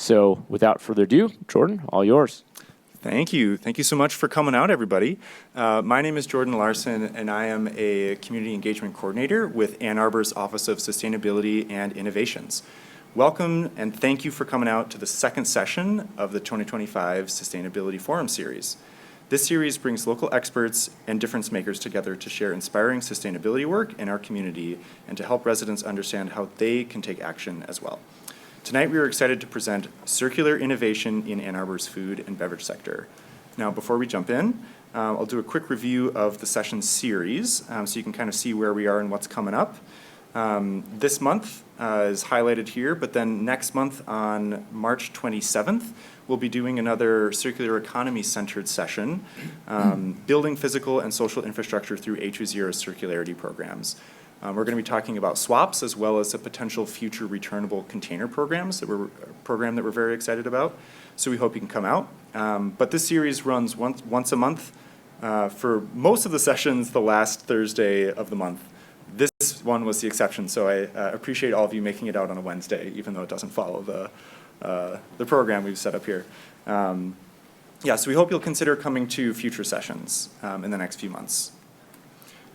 So without further ado, Jordan, all yours. Thank you. Thank you so much for coming out, everybody. My name is Jordan Larson, and I am a Community Engagement Coordinator with Ann Arbor's Office of Sustainability and Innovations. Welcome, and thank you for coming out to the second session of the 2025 Sustainability Forum Series. This series brings local experts and difference makers together to share inspiring sustainability work in our community and to help residents understand how they can take action as well. Tonight we are excited to present circular innovation in Ann Arbor's food and beverage sector. Now before we jump in, I'll do a quick review of the session series so you can kind of see where we are and what's coming up. This month is highlighted here, but then next month on March 27th, we'll be doing another circular economy centered session, building physical and social infrastructure through A2ZERO circularity programs. We're going to be talking about swaps as well as a potential future returnable container program that we're very excited about. So we hope you can come out. But this series runs once a month. For most of the sessions, the last Thursday of the month. This one was the exception, so I appreciate all of you making it out on a Wednesday, even though it doesn't follow the program we've set up here. So we hope you'll consider coming to future sessions in the next few months.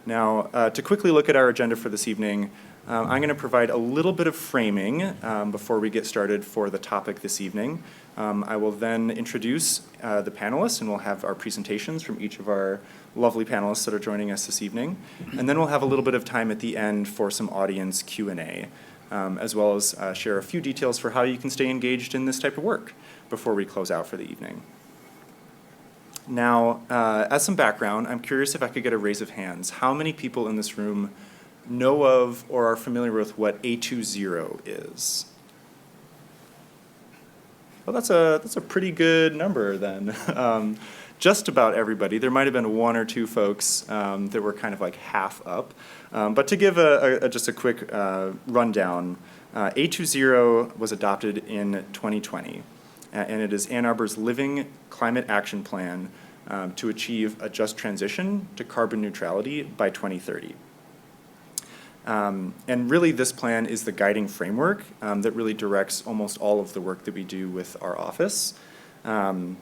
Now, to quickly look at our agenda for this evening, I'm going to provide a little bit of framing before we get started for the topic this evening. I will then introduce the panelists, and we'll have our presentations from each of our lovely panelists that are joining us this evening. And then we'll have a little bit of time at the end for some audience Q&A, as well as share a few details for how you can stay engaged in this type of work before we close out for the evening. Now, as some background, I'm curious if I could get a raise of hands. How many people in this room know of or are familiar with what A2ZERO is? Well, that's a pretty good number then. Just about everybody. There might have been one or two folks that were kind of like half up. But to give just a quick rundown, A2ZERO was adopted in 2020. And it is Ann Arbor's Living Climate Action Plan to achieve a just transition to carbon neutrality by 2030. And really this plan is the guiding framework that really directs almost all of the work that we do with our office. And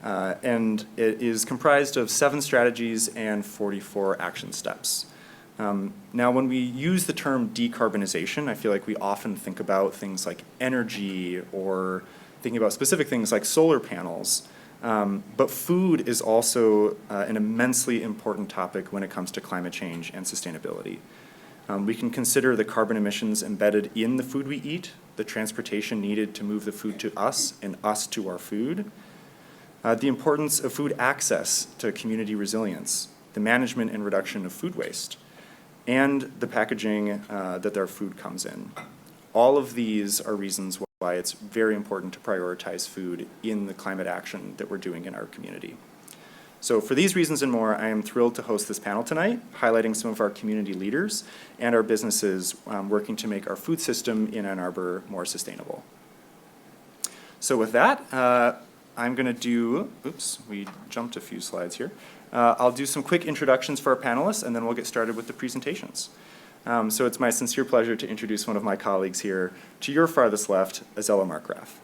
it is comprised of 7 strategies and 44 action steps. Now, when we use the term decarbonization, I feel like we often think about things like energy or thinking about specific things like solar panels. But food is also an immensely important topic when it comes to climate change and sustainability. We can consider the carbon emissions embedded in the food we eat, the transportation needed to move the food to us and us to our food, the importance of food access to community resilience, the management and reduction of food waste, and the packaging that our food comes in. All of these are reasons why it's very important to prioritize food in the climate action that we're doing in our community. So for these reasons and more, I am thrilled to host this panel tonight, highlighting some of our community leaders and our businesses working to make our food system in Ann Arbor more sustainable. So with that, I'm going to do, we jumped a few slides here. I'll do some quick introductions for our panelists, and then we'll get started with the presentations. So it's my sincere pleasure to introduce one of my colleagues here. To your farthest left, Azella Markgraf.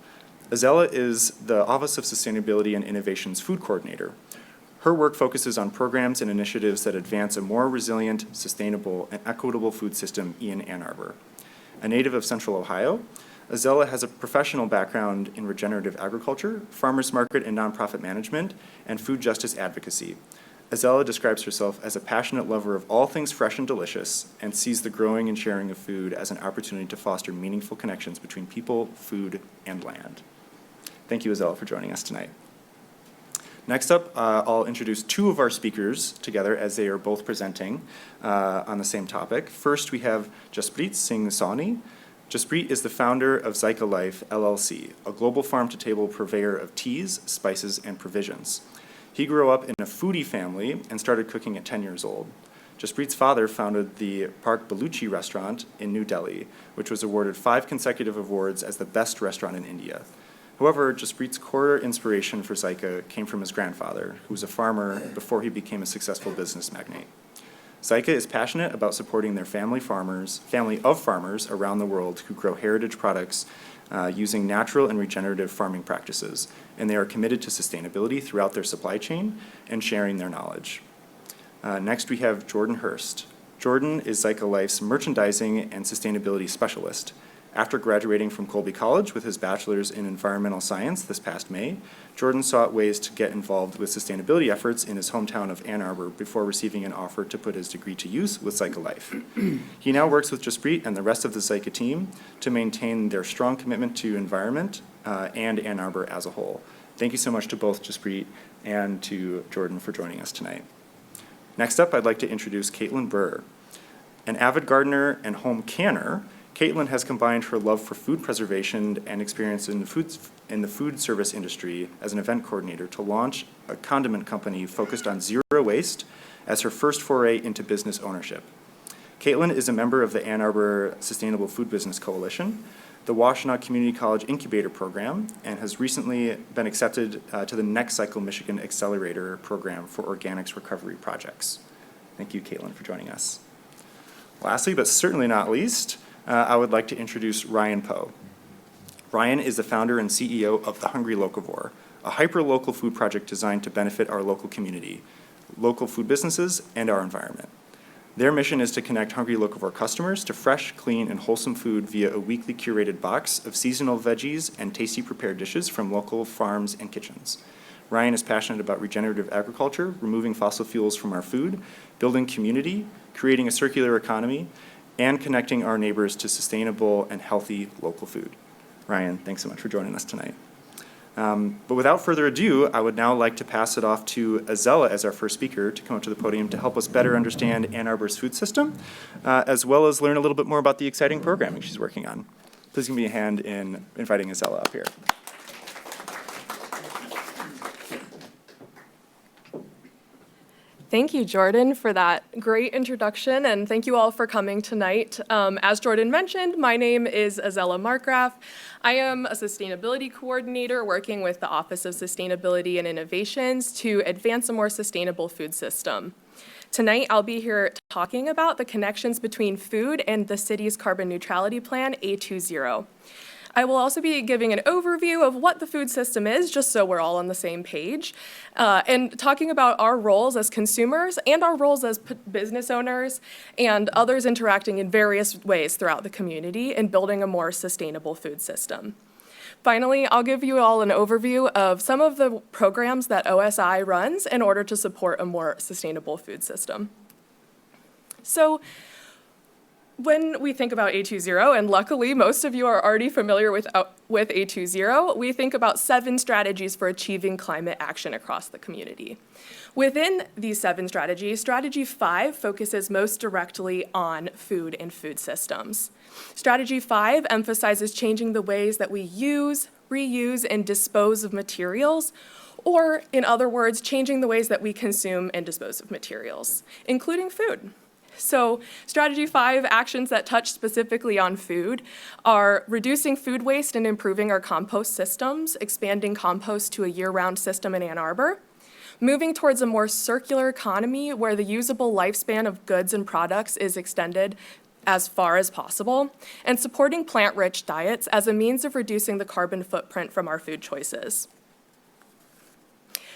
Azella is the Office of Sustainability and Innovation's food coordinator. Her work focuses on programs and initiatives that advance a more resilient, sustainable, and equitable food system in Ann Arbor. A native of Central Ohio, Azella has a professional background in regenerative agriculture, farmers market and nonprofit management, and food justice advocacy. Azella describes herself as a passionate lover of all things fresh and delicious and sees the growing and sharing of food as an opportunity to foster meaningful connections between people, food, and land. Thank you, Azella, for joining us tonight. Next up, I'll introduce 2 of our speakers together as they are both presenting on the same topic. First, we have Jasprit Singh Sawhney. Jasprit is the founder of Zyka Life, LLC, a global farm-to-table purveyor of teas, spices, and provisions. He grew up in a foodie family and started cooking at 10 years old. Jasprit's father founded the Park Baluchi restaurant in New Delhi, which was awarded 5 consecutive awards as the best restaurant in India. However, Jasprit's core inspiration for Zyka came from his grandfather, who was a farmer before he became a successful business magnate. Zyka is passionate about supporting their family of farmers around the world who grow heritage products using natural and regenerative farming practices, and they are committed to sustainability throughout their supply chain and sharing their knowledge. Next, we have Jordan Hurst. Jordan is Zyka Life's merchandising and sustainability specialist. After graduating from Colby College with his bachelor's in environmental science this past May, Jordan sought ways to get involved with sustainability efforts in his hometown of Ann Arbor before receiving an offer to put his degree to use with Zyka Life. He now works with Jaspreet and the rest of the Zyka team to maintain their strong commitment to environment and Ann Arbor as a whole. Thank you so much to both Jaspreet and to Jordan for joining us tonight. Next up, I'd like to introduce Caitlin Burr. An avid gardener and home canner, Caitlin has combined her love for food preservation and experience in the food service industry as an event coordinator to launch a condiment company focused on zero waste as her first foray into business ownership. Caitlin is a member of the Ann Arbor Sustainable Food Business Coalition, the Washtenaw Community College Incubator Program, and has recently been accepted to the Next Cycle Michigan Accelerator Program for Organics Recovery Projects. Thank you, Caitlin, for joining us. Lastly, but certainly not least, I would like to introduce Ryan Poe. Ryan is the founder and CEO of The Hungry Locavore, a hyper-local food project designed to benefit our local community, local food businesses, and our environment. Their mission is to connect Hungry Locavore customers to fresh, clean, and wholesome food via a weekly curated box of seasonal veggies and tasty prepared dishes from local farms and kitchens. Ryan is passionate about regenerative agriculture, removing fossil fuels from our food, building community, creating a circular economy, and connecting our neighbors to sustainable and healthy local food. Ryan, thanks so much for joining us tonight. But without further ado, I would now like to pass it off to Azella as our first speaker to come up to the podium to help us better understand Ann Arbor's food system, as well as learn a little bit more about the exciting programming she's working on. Please give me a hand in inviting Azella up here. Thank you, Jordan, for that great introduction, and thank you all for coming tonight. As Jordan mentioned, my name is Azella Markgraf. I am a sustainability coordinator working with the Office of Sustainability and Innovations to advance a more sustainable food system. Tonight, I'll be here talking about the connections between food and the city's carbon neutrality plan, A2ZERO. I will also be giving an overview of what the food system is, just so we're all on the same page, and talking about our roles as consumers and our roles as business owners and others interacting in various ways throughout the community in building a more sustainable food system. Finally, I'll give you all an overview of some of the programs that OSI runs in order to support a more sustainable food system. So, when we think about A2ZERO, and luckily most of you are already familiar with A2ZERO, we think about 7 strategies for achieving climate action across the community. Within these 7 strategies, Strategy 5 focuses most directly on food and food systems. Strategy 5 emphasizes changing the ways that we use, reuse, and dispose of materials, or in other words, changing the ways that we consume and dispose of materials, including food. So Strategy 5 actions that touch specifically on food are reducing food waste and improving our compost systems, expanding compost to a year-round system in Ann Arbor, moving towards a more circular economy where the usable lifespan of goods and products is extended as far as possible, and supporting plant-rich diets as a means of reducing the carbon footprint from our food choices.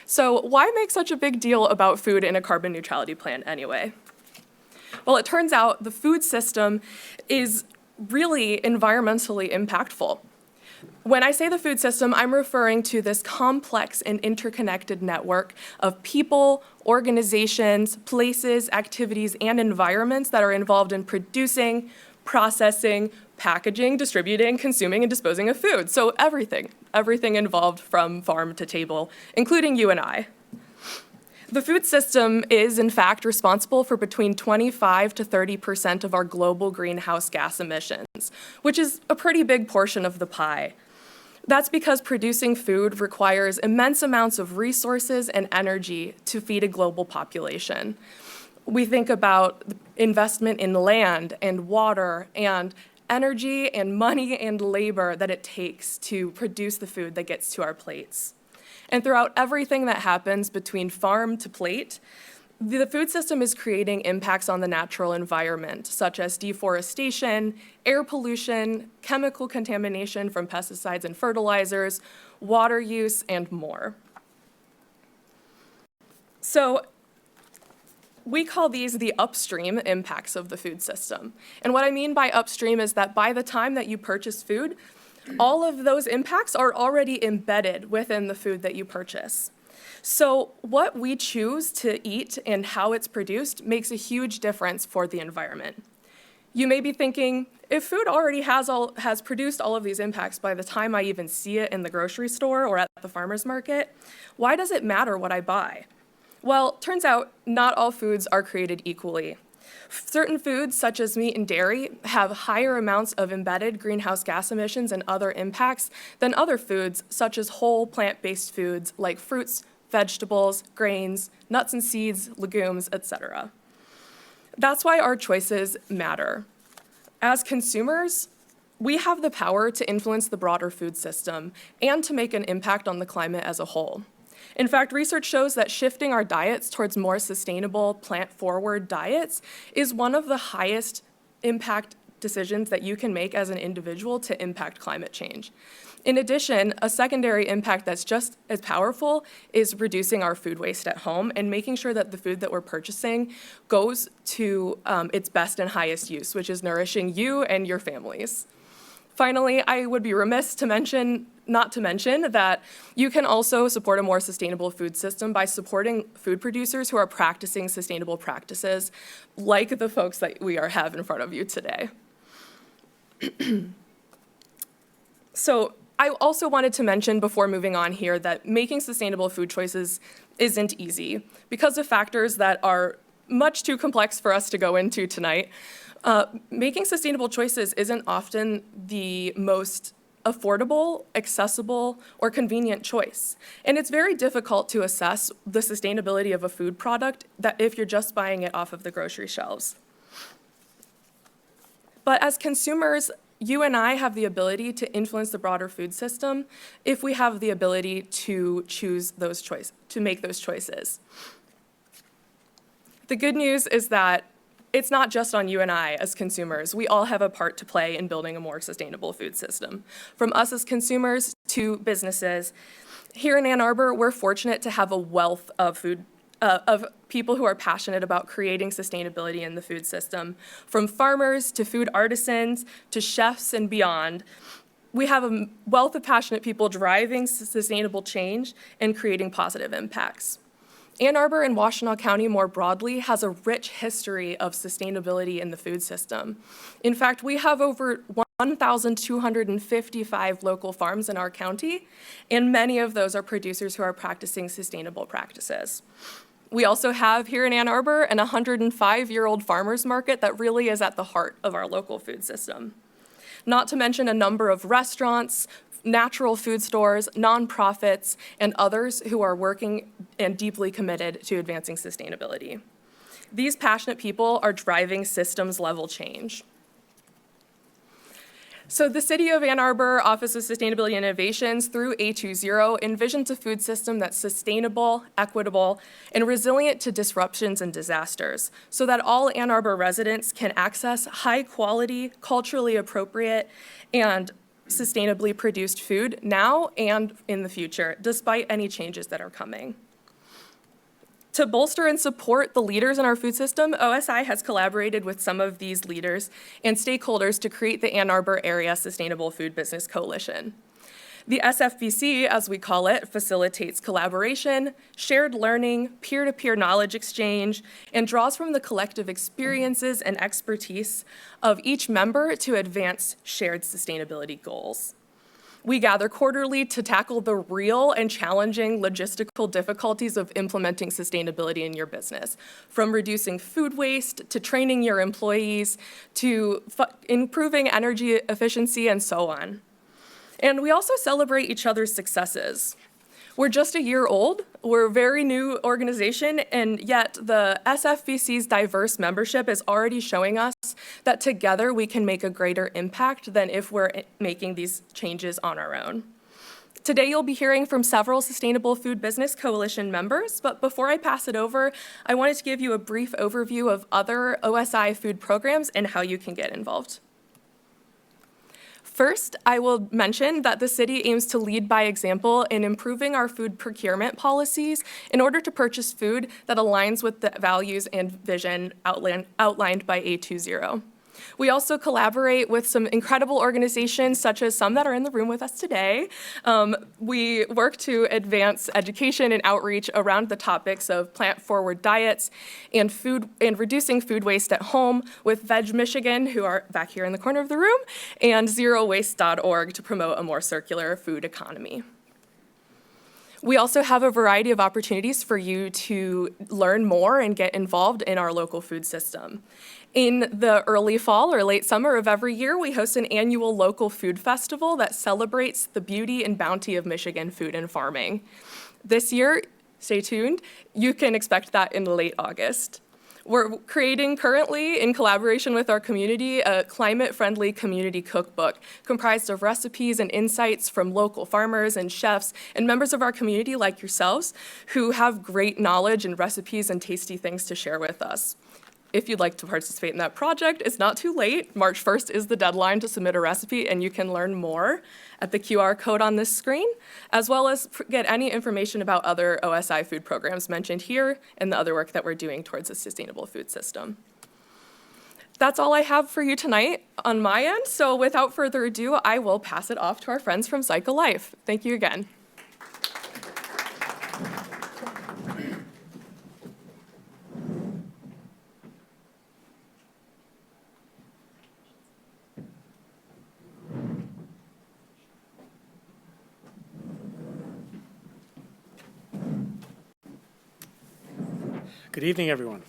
So why make such a big deal about food in a carbon neutrality plan anyway? Well, it turns out the food system is really environmentally impactful. When I say the food system, I'm referring to this complex and interconnected network of people, organizations, places, activities, and environments that are involved in producing, processing, packaging, distributing, consuming, and disposing of food. So everything involved from farm to table, including you and I. The food system is, in fact, responsible for between 25 to 30% of our global greenhouse gas emissions, which is a pretty big portion of the pie. That's because producing food requires immense amounts of resources and energy to feed a global population. We think about investment in land and water and energy and money and labor that it takes to produce the food that gets to our plates. And throughout everything that happens between farm to plate, The food system is creating impacts on the natural environment, such as deforestation, air pollution, chemical contamination from pesticides and fertilizers, water use, and more. So we call these the upstream impacts of the food system. And what I mean by upstream is that by the time that you purchase food, all of those impacts are already embedded within the food that you purchase. So what we choose to eat and how it's produced makes a huge difference for the environment. You may be thinking, if food already has produced all of these impacts by the time I even see it in the grocery store or at the farmer's market, why does it matter what I buy? Well, turns out not all foods are created equally. Certain foods, such as meat and dairy, have higher amounts of embedded greenhouse gas emissions and other impacts than other foods, such as whole plant-based foods like fruits, vegetables, grains, nuts and seeds, legumes, etc. That's why our choices matter. As consumers, we have the power to influence the broader food system and to make an impact on the climate as a whole. In fact, research shows that shifting our diets towards more sustainable, plant-forward diets is one of the highest impact decisions that you can make as an individual to impact climate change. In addition, a secondary impact that's just as powerful is reducing our food waste at home and making sure that the food that we're purchasing goes to its best and highest use, which is nourishing you and your families. Finally, I would be remiss not to mention that you can also support a more sustainable food system by supporting food producers who are practicing sustainable practices, like the folks that we have in front of you today. So I also wanted to mention before moving on here that making sustainable food choices isn't easy because of factors that are much too complex for us to go into tonight. Making sustainable choices isn't often the most affordable, accessible, or convenient choice. And it's very difficult to assess the sustainability of a food product that if you're just buying it off of the grocery shelves. But as consumers, you and I have the ability to influence the broader food system if we have the ability to make those choices. The good news is that it's not just on you and I as consumers. We all have a part to play in building a more sustainable food system. From us as consumers to businesses. Here in Ann Arbor, we're fortunate to have a wealth of people who are passionate about creating sustainability in the food system. From farmers to food artisans to chefs and beyond. We have a wealth of passionate people driving sustainable change and creating positive impacts. Ann Arbor and Washtenaw County more broadly has a rich history of sustainability in the food system. In fact, we have over 1,255 local farms in our county, and many of those are producers who are practicing sustainable practices. We also have here in Ann Arbor an 105-year-old farmers market that really is at the heart of our local food system. Not to mention a number of restaurants, natural food stores, nonprofits, and others who are working and deeply committed to advancing sustainability. These passionate people are driving systems-level change. So the City of Ann Arbor Office of Sustainability and Innovations through A2ZERO envisions a food system that's sustainable, equitable, and resilient to disruptions and disasters so that all Ann Arbor residents can access high-quality, culturally appropriate, and sustainably produced food now and in the future, despite any changes that are coming. To bolster and support the leaders in our food system, OSI has collaborated with some of these leaders and stakeholders to create the Ann Arbor Area Sustainable Food Business Coalition. The SFBC, as we call it, facilitates collaboration, shared learning, peer-to-peer knowledge exchange, and draws from the collective experiences and expertise of each member to advance shared sustainability goals. We gather quarterly to tackle the real and challenging logistical difficulties of implementing sustainability in your business, from reducing food waste to training your employees to improving energy efficiency and so on. And we also celebrate each other's successes. We're just a year old, we're a very new organization, and yet the SFBC's diverse membership is already showing us that together we can make a greater impact than if we're making these changes on our own. Today, you'll be hearing from several Sustainable Food Business Coalition members, but before I pass it over, I wanted to give you a brief overview of other OSI food programs and how you can get involved. First, I will mention that the city aims to lead by example in improving our food procurement policies in order to purchase food that aligns with the values and vision outlined by A2ZERO. We also collaborate with some incredible organizations, such as some that are in the room with us today. We work to advance education and outreach around the topics of plant-forward diets and food and reducing food waste at home with Veg Michigan, who are back here in the corner of the room, and zerowaste.org to promote a more circular food economy. We also have a variety of opportunities for you to learn more and get involved in our local food system. In the early fall or late summer of every year, we host an annual local food festival that celebrates the beauty and bounty of Michigan food and farming. This year, stay tuned, you can expect that in late August. We're creating currently, in collaboration with our community, a climate-friendly community cookbook comprised of recipes and insights from local farmers and chefs and members of our community like yourselves who have great knowledge and recipes and tasty things to share with us. If you'd like to participate in that project, it's not too late. March 1st is the deadline to submit a recipe, and you can learn more at the QR code on this screen, as well as get any information about other OSI food programs mentioned here and the other work that we're doing towards a sustainable food system. That's all I have for you tonight on my end, so without further ado, I will pass it off to our friends from Cycle Life. Thank you again. Good evening, everyone.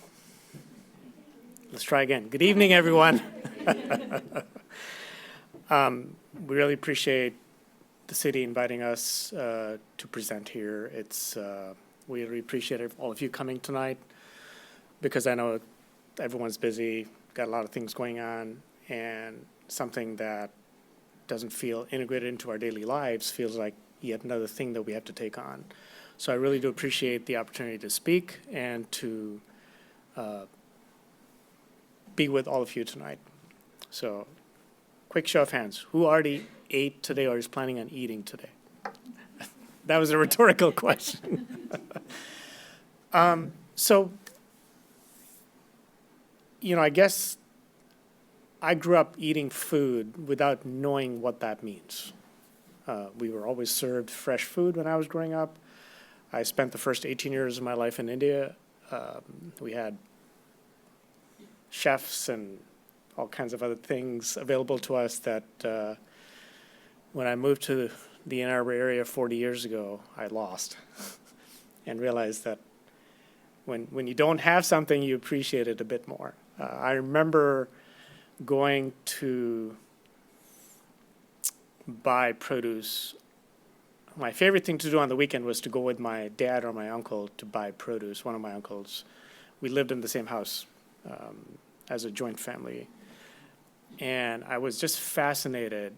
Let's try again. Good evening, everyone. We really appreciate the city inviting us to present here. We really appreciate all of you coming tonight because I know everyone's busy, got a lot of things going on, and something that doesn't feel integrated into our daily lives feels like yet another thing that we have to take on. So I really do appreciate the opportunity to speak and to be with all of you tonight. So, quick show of hands. Who already ate today or is planning on eating today? That was a rhetorical question. So, I guess I grew up eating food without knowing what that means. We were always served fresh food when I was growing up. I spent the first 18 years of my life in India. We had chefs and all kinds of other things available to us that when I moved to the Ann Arbor area 40 years ago, I lost and realized that when you don't have something, you appreciate it a bit more. I remember going to buy produce. My favorite thing to do on the weekend was to go with my dad or my uncle to buy produce, one of my uncles. We lived in the same house as a joint family. And I was just fascinated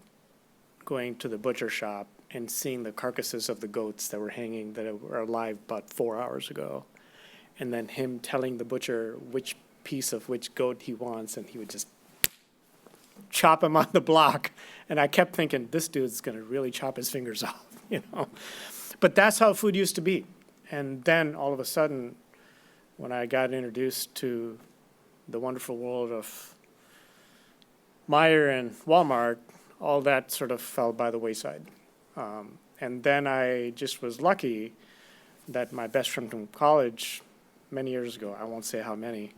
going to the butcher shop and seeing the carcasses of the goats that were hanging, that were alive about 4 hours ago. And then him telling the butcher which piece of which goat he wants, and he would just chop him on the block. And I kept thinking, this dude's going to really chop his fingers off. But that's how food used to be. And then all of a sudden, when I got introduced to the wonderful world of Meijer and Walmart, all that sort of fell by the wayside. And then I just was lucky that my best friend from college many years ago, I won't say how many,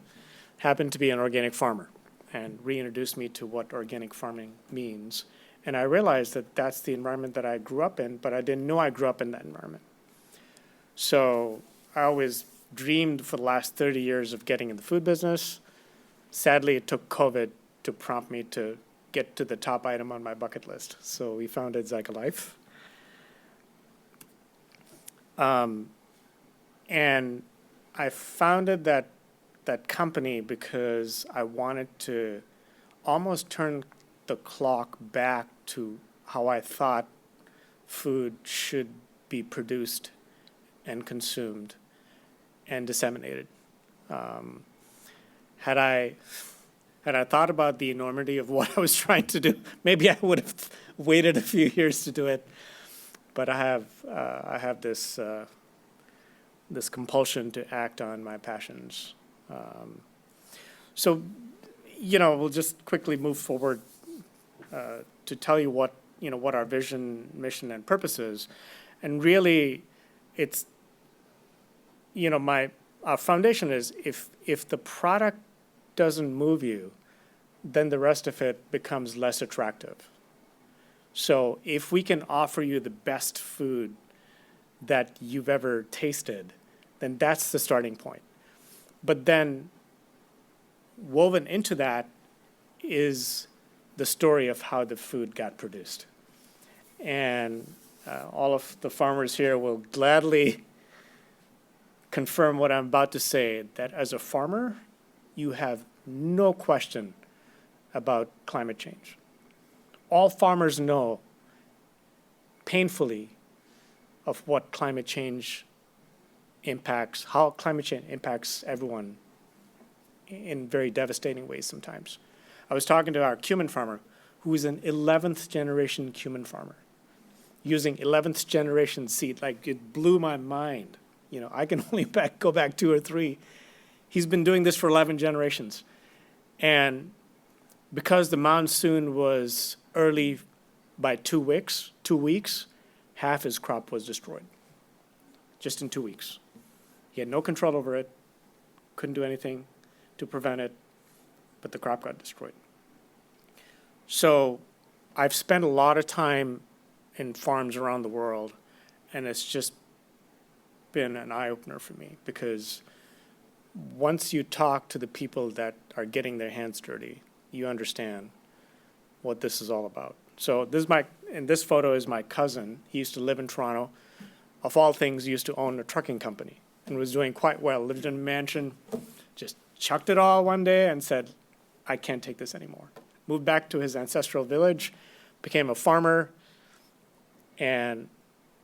happened to be an organic farmer and reintroduced me to what organic farming means. And I realized that that's the environment that I grew up in, but I didn't know I grew up in that environment. So I always dreamed for the last 30 years of getting in the food business. Sadly, it took COVID to prompt me to get to the top item on my bucket list. So we founded A2ZERO Life. And I founded that company because I wanted to almost turn the clock back to how I thought food should be produced and consumed and disseminated. Had I thought about the enormity of what I was trying to do, maybe I would have waited a few years to do it. But I have this this compulsion to act on my passions. So, we'll just quickly move forward to tell you what our vision, mission, and purpose is, and really, it's our foundation is if the product doesn't move you, then the rest of it becomes less attractive. So if we can offer you the best food that you've ever tasted, then that's the starting point. But then woven into that is the story of how the food got produced. And all of the farmers here will gladly confirm what I'm about to say, that as a farmer, you have no question about climate change. All farmers know painfully of what climate change impacts, how climate change impacts everyone in very devastating ways sometimes. I was talking to our cumin farmer, who is an 11th generation cumin farmer, using 11th generation seed. Like, it blew my mind. I can only go back 2 or 3. He's been doing this for 11 generations. And because the monsoon was early by 2 weeks, half his crop was destroyed, just in 2 weeks. He had no control over it, couldn't do anything to prevent it, but the crop got destroyed. So I've spent a lot of time in farms around the world, and it's just been an eye-opener for me, because once you talk to the people that are getting their hands dirty, you understand what this is all about. So in this photo is my cousin. He used to live in Toronto. Of all things, he used to own a trucking company and was doing quite well, lived in a mansion, just chucked it all one day and said, I can't take this anymore. Moved back to his ancestral village, became a farmer, and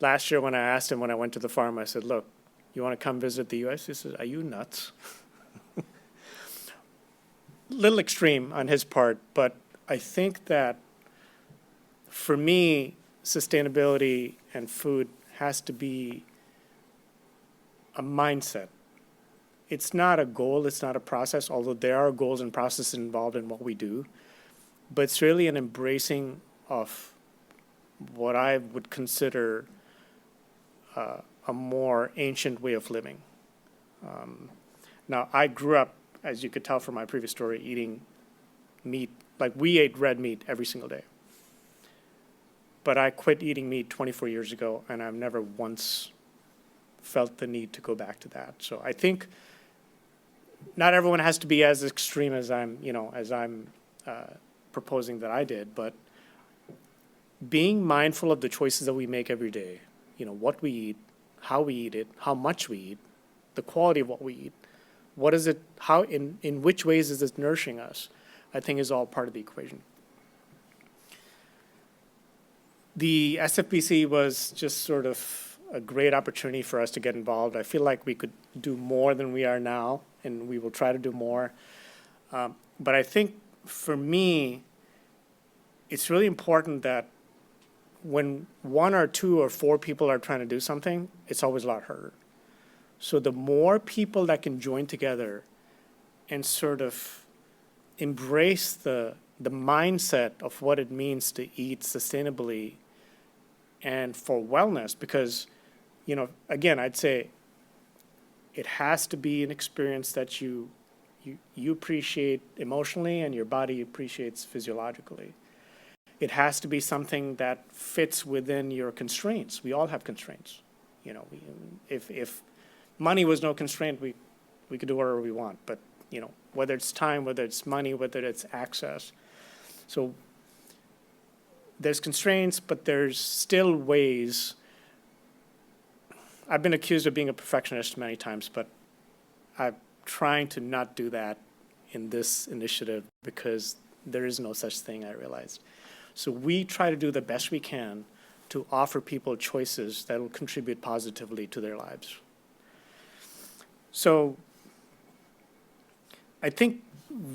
last year when I asked him when I went to the farm, I said, look, you want to come visit the U.S.? He said, are you nuts? Little extreme on his part, but I think that for me, sustainability and food has to be a mindset. It's not a goal, it's not a process, although there are goals and processes involved in what we do, but it's really an embracing of what I would consider a more ancient way of living. Now, I grew up, as you could tell from my previous story, eating meat. Like, we ate red meat every single day. But I quit eating meat 24 years ago, and I've never once felt the need to go back to that. So I think not everyone has to be as extreme as I'm proposing that I did, but being mindful of the choices that we make every day, what we eat, how we eat it, how much we eat, the quality of what we eat, what is it, how, in which ways is it nourishing us, I think is all part of the equation. The SFPC was just sort of a great opportunity for us to get involved. I feel like we could do more than we are now, and we will try to do more. But I think for me, it's really important that when 1 or 2 or 4 people are trying to do something, it's always a lot harder. So the more people that can join together and sort of embrace the mindset of what it means to eat sustainably and for wellness, because, again, I'd say it has to be an experience that you appreciate emotionally and your body appreciates physiologically. It has to be something that fits within your constraints. We all have constraints. If money was no constraint, we could do whatever we want. But, whether it's time, whether it's money, whether it's access. So there's constraints, but there's still ways. I've been accused of being a perfectionist many times, but I'm trying to not do that in this initiative because there is no such thing, I realized. So we try to do the best we can to offer people choices that will contribute positively to their lives. So I think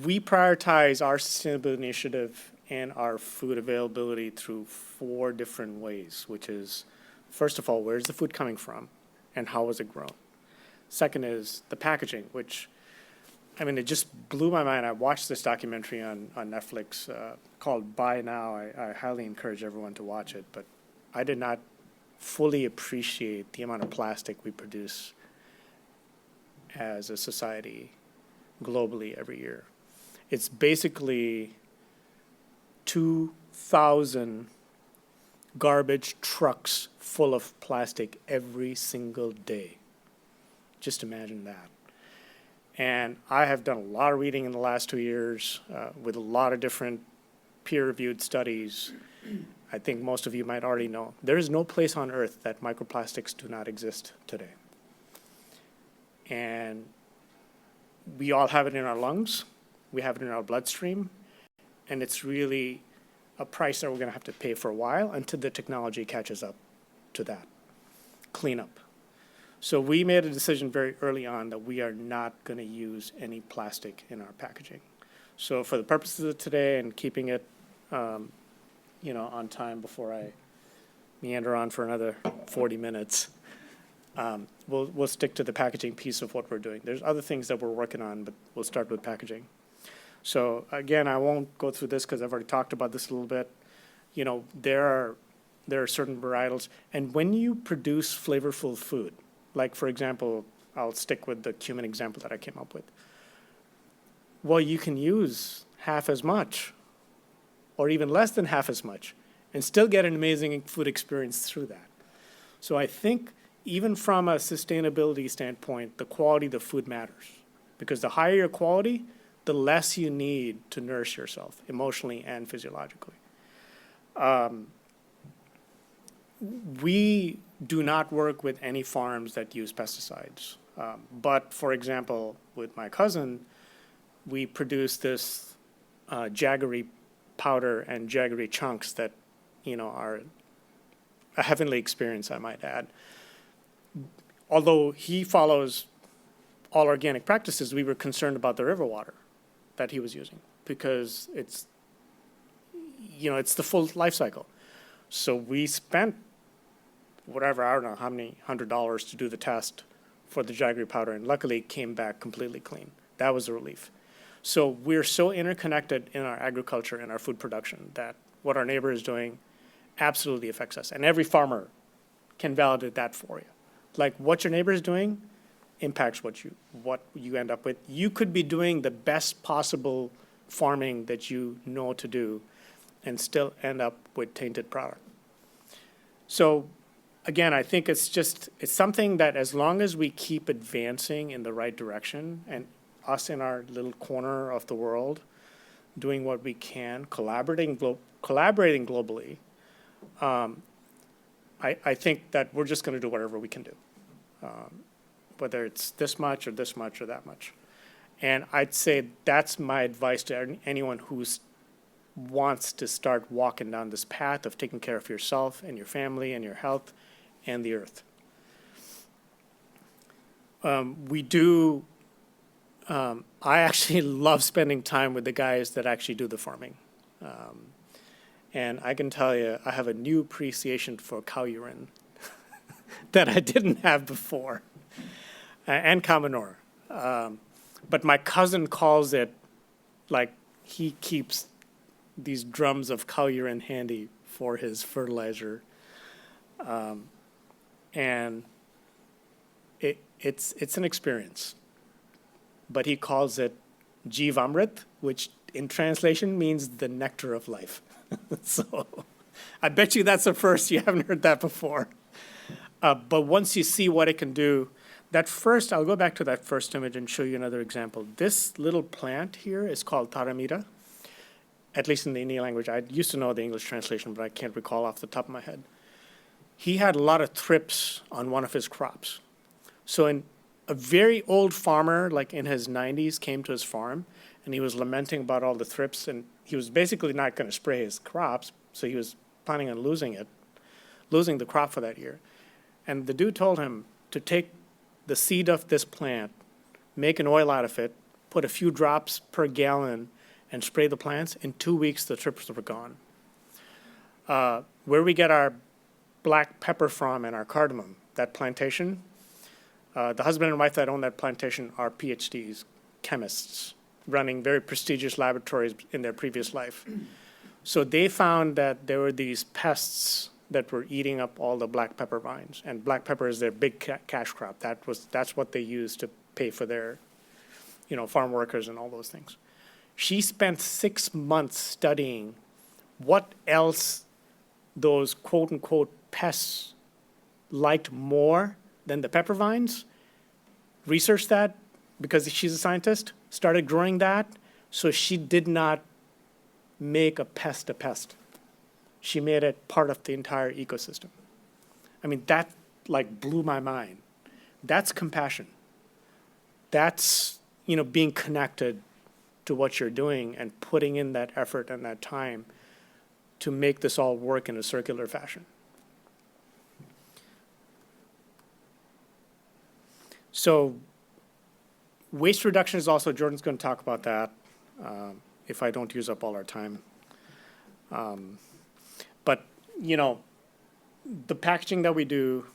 we prioritize our sustainability initiative and our food availability through 4 different ways, which is, first of all, where's the food coming from and how was it grown? Second is the packaging, which, I mean, it just blew my mind. I watched this documentary on Netflix called Buy Now. I highly encourage everyone to watch it, but I did not fully appreciate the amount of plastic we produce as a society globally every year. It's basically 2,000 garbage trucks full of plastic every single day. Just imagine that. And I have done a lot of reading in the last 2 years with a lot of different peer-reviewed studies. I think most of you might already know. There is no place on earth that microplastics do not exist today. And we all have it in our lungs, we have it in our bloodstream, and it's really a price that we're going to have to pay for a while until the technology catches up to that cleanup. So we made a decision very early on that we are not going to use any plastic in our packaging. So for the purposes of today and keeping it, on time before I meander on for another 40 minutes, we'll stick to the packaging piece of what we're doing. There's other things that we're working on, but we'll start with packaging. So again, I won't go through this because I've already talked about this a little bit. There are certain varietals, and when you produce flavorful food, like for example, I'll stick with the cumin example that I came up with. Well, you can use half as much or even less than half as much and still get an amazing food experience through that. So I think even from a sustainability standpoint, the quality of the food matters, because the higher your quality, the less you need to nourish yourself emotionally and physiologically. We do not work with any farms that use pesticides. But for example, with my cousin, we produce this jaggery powder and jaggery chunks that, are a heavenly experience, I might add. Although he follows all organic practices, we were concerned about the river water that he was using because it's the full life cycle. So we spent whatever, I don't know how many $100 to do the test for the jaggery powder, and luckily it came back completely clean. That was a relief. So we're so interconnected in our agriculture and our food production that what our neighbor is doing absolutely affects us. And every farmer can validate that for you. Like what your neighbor is doing impacts what you end up with. You could be doing the best possible farming that you know to do and still end up with tainted product. So again, I think it's something that as long as we keep advancing in the right direction, and us in our little corner of the world doing what we can, collaborating globally, I think that we're just going to do whatever we can do, whether it's this much or this much or that much. And I'd say that's my advice to anyone who wants to start walking down this path of taking care of yourself and your family and your health and the earth. I actually love spending time with the guys that actually do the farming. And I can tell you, I have a new appreciation for cow urine that I didn't have before, and cow manure. But my cousin calls it, like, he keeps these drums of cow urine handy for his fertilizer. And it's an experience. But he calls it Jeevamrit, which in translation means the nectar of life. So I bet you that's a first. You haven't heard that before. But once you see what it can do, I'll go back to that first image and show you another example. This little plant here is called taramira, at least in the Indian language. I used to know the English translation, but I can't recall off the top of my head. He had a lot of thrips on one of his crops. So a very old farmer, like in his 90s, came to his farm, and he was lamenting about all the thrips, and he was basically not going to spray his crops, so he was planning on losing the crop for that year. And the dude told him to take the seed of this plant, make an oil out of it, put a few drops per gallon, and spray the plants. In 2 weeks, the trips were gone. Where we get our black pepper from and our cardamom, that plantation, the husband and wife that own that plantation are PhDs, chemists, running very prestigious laboratories in their previous life. So they found that there were these pests that were eating up all the black pepper vines, and black pepper is their big cash crop. That's what they used to pay for their, farm workers and all those things. She spent 6 months studying what else those quote unquote pests liked more than the pepper vines, researched that because she's a scientist, started growing that, so she did not make a pest. She made it part of the entire ecosystem. I mean, that blew my mind. That's compassion. That's, being connected to what you're doing and putting in that effort and that time to make this all work in a circular fashion. So waste reduction is also, Jordan's going to talk about that if I don't use up all our time. But, the packaging that we do,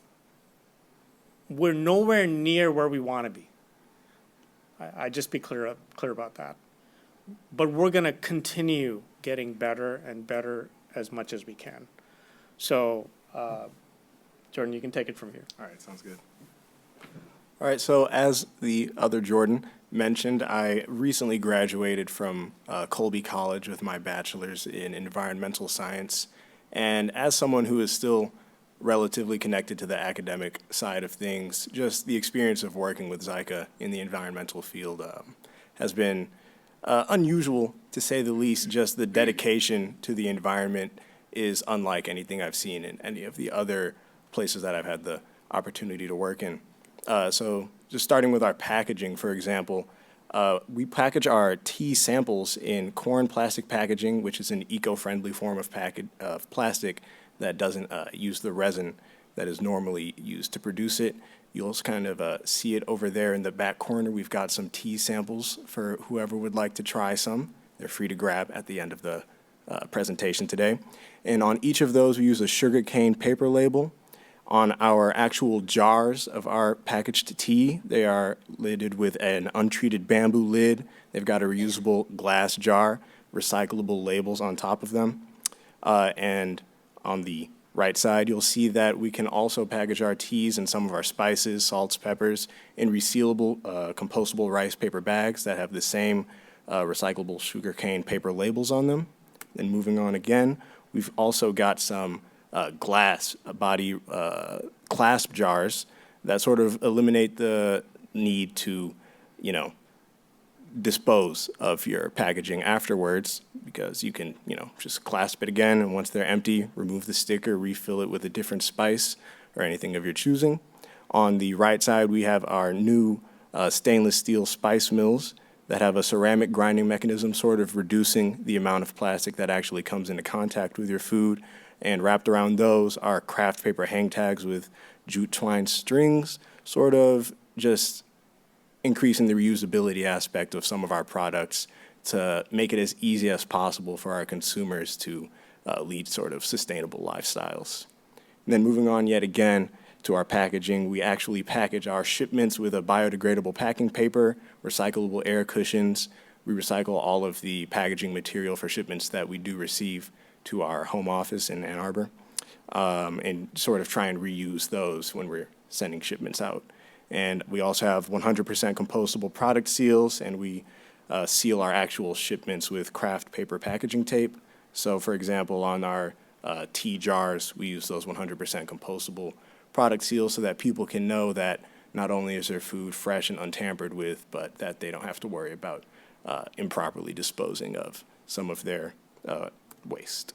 we're nowhere near where we want to be. I just be clear about that. But we're going to continue getting better and better as much as we can. So, Jordan, you can take it from here. All right, sounds good. All right, so as the other Jordan mentioned, I recently graduated from Colby College with my bachelor's in environmental science. And as someone who is still relatively connected to the academic side of things, just the experience of working with Zyka in the environmental field has been unusual, to say the least. Just the dedication to the environment is unlike anything I've seen in any of the other places that I've had the opportunity to work in. So just starting with our packaging, for example, we package our tea samples in corn plastic packaging, which is an eco-friendly form of plastic that doesn't use the resin that is normally used to produce it. You'll kind of see it over there in the back corner. We've got some tea samples for whoever would like to try some. They're free to grab at the end of the presentation today. And on each of those, we use a sugarcane paper label. On our actual jars of our packaged tea, they are lidded with an untreated bamboo lid. They've got a reusable glass jar, recyclable labels on top of them. And on the right side, you'll see that we can also package our teas and some of our spices, salts, peppers, in resealable, compostable rice paper bags that have the same recyclable sugarcane paper labels on them. And moving on again, we've also got some glass body clasp jars that sort of eliminate the need to, dispose of your packaging afterwards, because you can, just clasp it again, and once they're empty, remove the sticker, refill it with a different spice or anything of your choosing. On the right side, we have our new stainless steel spice mills that have a ceramic grinding mechanism, sort of reducing the amount of plastic that actually comes into contact with your food. And wrapped around those are craft paper hang tags with jute twine strings, sort of just increasing the reusability aspect of some of our products to make it as easy as possible for our consumers to lead sort of sustainable lifestyles. And then moving on yet again to our packaging, we actually package our shipments with a biodegradable packing paper, recyclable air cushions. We recycle all of the packaging material for shipments that we do receive to our home office in Ann Arbor, and sort of try and reuse those when we're sending shipments out. And we also have 100% compostable product seals, and we seal our actual shipments with craft paper packaging tape. So for example, on our tea jars, we use those 100% compostable product seals so that people can know that not only is their food fresh and untampered with, but that they don't have to worry about improperly disposing of some of their waste.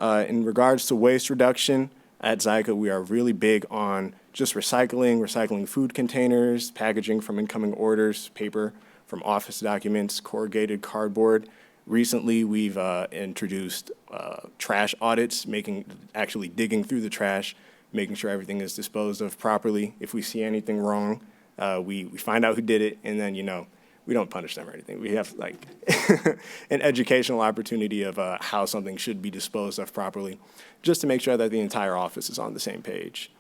In regards to waste reduction, at Zyka, we are really big on just recycling food containers, packaging from incoming orders, paper from office documents, corrugated cardboard. Recently, we've introduced trash audits, actually digging through the trash, making sure everything is disposed of properly. If we see anything wrong, we find out who did it, and then, we don't punish them or anything. We have like an educational opportunity of how something should be disposed of properly, just to make sure that the entire office is on the same page.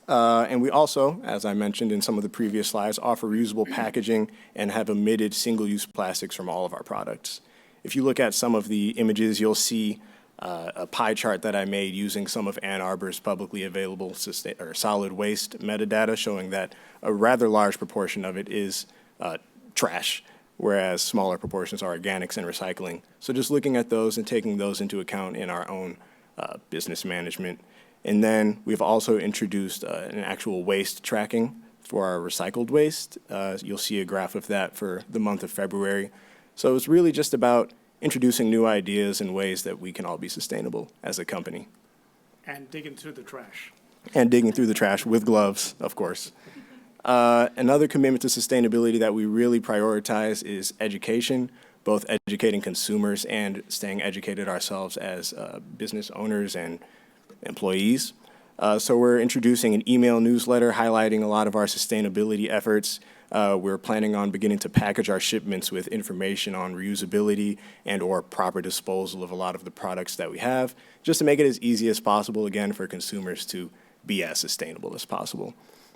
And we also, as I mentioned in some of the previous slides, offer reusable packaging and have omitted single-use plastics from all of our products. If you look at some of the images, you'll see a pie chart that I made using some of Ann Arbor's publicly available solid waste metadata, showing that a rather large proportion of it is trash, whereas smaller proportions are organics and recycling. So just looking at those and taking those into account in our own business management. And then we've also introduced an actual waste tracking for our recycled waste. You'll see a graph of that for the month of February. So it's really just about introducing new ideas and ways that we can all be sustainable as a company. And digging through the trash. And digging through the trash with gloves, of course. Another commitment to sustainability that we really prioritize is education, both educating consumers and staying educated ourselves as business owners and employees. So we're introducing an email newsletter highlighting a lot of our sustainability efforts. We're planning on beginning to package our shipments with information on reusability and or proper disposal of a lot of the products that we have, just to make it as easy as possible, again, for consumers to be as sustainable as possible.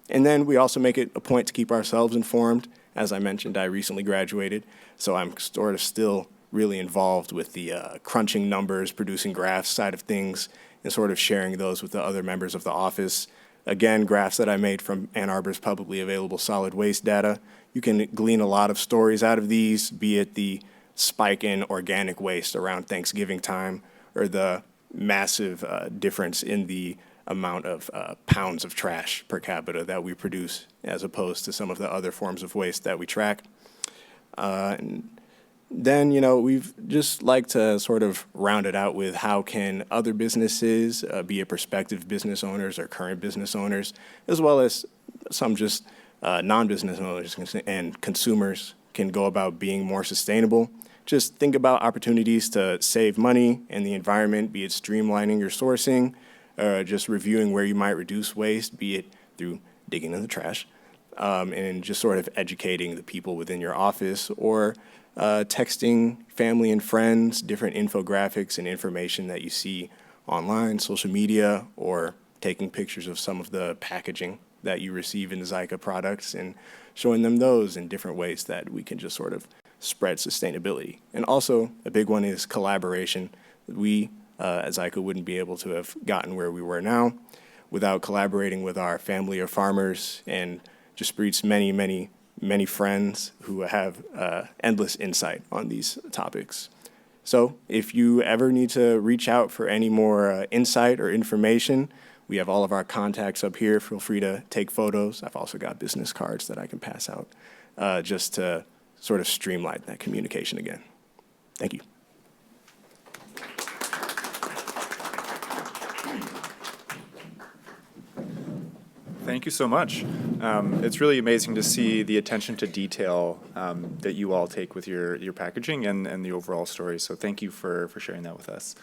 And then we also make it a point to keep ourselves informed. As I mentioned, I recently graduated, so I'm sort of still really involved with the crunching numbers, producing graphs side of things, and sort of sharing those with the other members of the office. Again, graphs that I made from Ann Arbor's publicly available solid waste data. You can glean a lot of stories out of these, be it the spike in organic waste around Thanksgiving time or the massive difference in the amount of pounds of trash per capita that we produce as opposed to some of the other forms of waste that we track. And then, we've just like to sort of round it out with how can other businesses, be it prospective business owners or current business owners, as well as some just non-business owners and consumers can go about being more sustainable. Just think about opportunities to save money in the environment, be it streamlining your sourcing, just reviewing where you might reduce waste, be it through digging in the trash, and just sort of educating the people within your office or texting family and friends, different infographics and information that you see online, social media, or taking pictures of some of the packaging that you receive in the Zyka products and showing them those in different ways that we can just sort of spread sustainability. And also a big one is collaboration. We at Zyka wouldn't be able to have gotten where we were now without collaborating with our family of farmers and just breeds many friends who have endless insight on these topics. So if you ever need to reach out for any more insight or information, we have all of our contacts up here. Feel free to take photos. I've also got business cards that I can pass out just to sort of streamline that communication again. Thank you. Thank you so much. It's really amazing to see the attention to detail that you all take with your packaging and the overall story. So thank you for sharing that with us.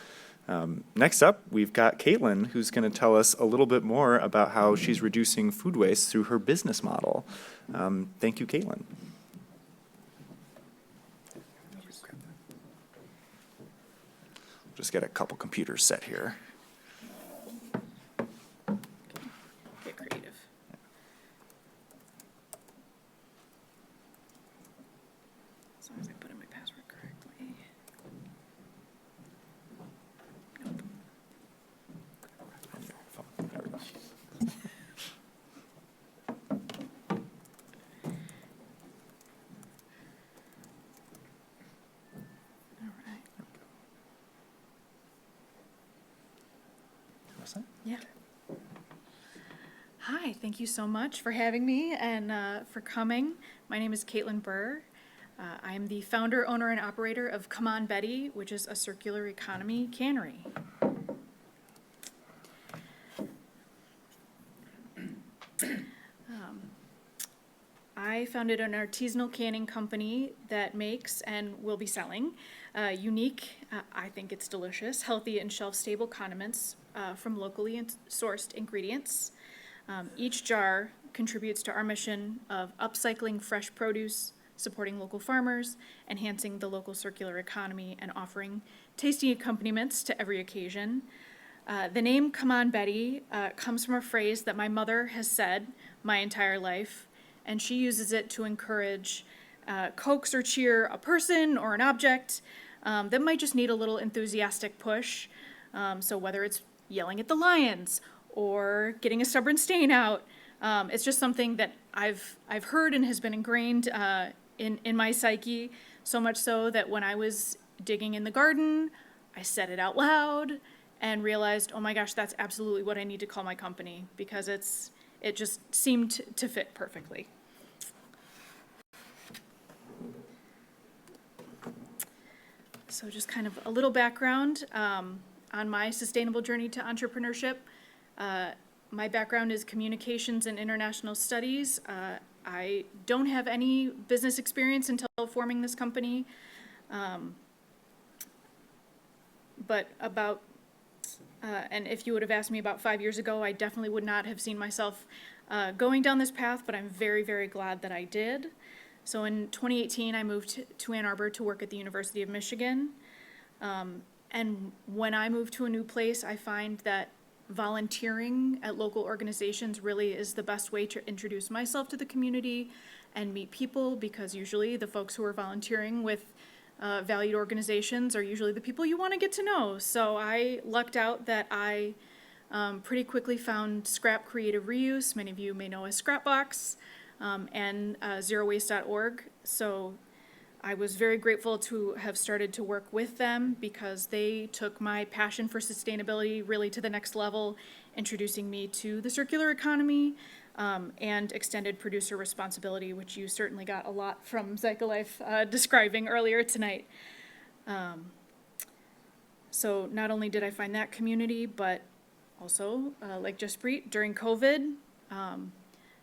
Next up, we've got Caitlin, who's going to tell us a little bit more about how she's reducing food waste through her business model. Thank you, Caitlin. Just get a couple computers set here. Get creative. As long as I put in my password correctly. Nope. There we go. All right. Yeah. Hi, thank you so much for having me and for coming. My name is Caitlin Burr. I am the founder, owner, and operator of Come On Betty, which is a circular economy cannery. I founded an artisanal canning company that makes and will be selling unique, I think it's delicious, healthy and shelf-stable condiments from locally sourced ingredients. Each jar contributes to our mission of upcycling fresh produce, supporting local farmers, enhancing the local circular economy, and offering tasty accompaniments to every occasion. The name Come On Betty comes from a phrase that my mother has said my entire life, and she uses it to encourage, coax or cheer a person or an object that might just need a little enthusiastic push. So whether it's yelling at the lions or getting a stubborn stain out, it's just something that I've heard and has been ingrained in my psyche, so much so that when I was digging in the garden, I said it out loud and realized, oh my gosh, that's absolutely what I need to call my company, because it just seemed to fit perfectly. So just kind of a little background on my sustainable journey to entrepreneurship. My background is communications and international studies. I don't have any business experience until forming this company. And if you would have asked me about 5 years ago, I definitely would not have seen myself going down this path, but I'm very, very glad that I did. So in 2018, I moved to Ann Arbor to work at the University of Michigan. And when I move to a new place, I find that volunteering at local organizations really is the best way to introduce myself to the community and meet people, because usually the folks who are volunteering with valued organizations are usually the people you want to get to know. So I lucked out that I pretty quickly found Scrap Creative Reuse, many of you may know as Scrapbox, and zerowaste.org. So I was very grateful to have started to work with them, because they took my passion for sustainability really to the next level, introducing me to the circular economy and extended producer responsibility, which you certainly got a lot from Zycolife describing earlier tonight. So not only did I find that community, but also, like Jaspreet, during COVID,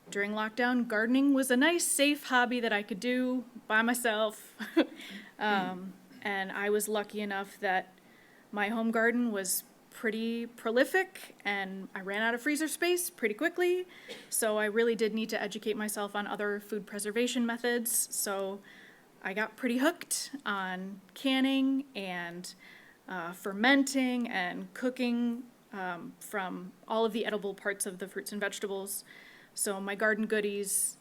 during lockdown, gardening was a nice, safe hobby that I could do by myself. And I was lucky enough that my home garden was pretty prolific, and I ran out of freezer space pretty quickly. So I really did need to educate myself on other food preservation methods. So I got pretty hooked on canning and fermenting and cooking from all of the edible parts of the fruits and vegetables. So my garden goodies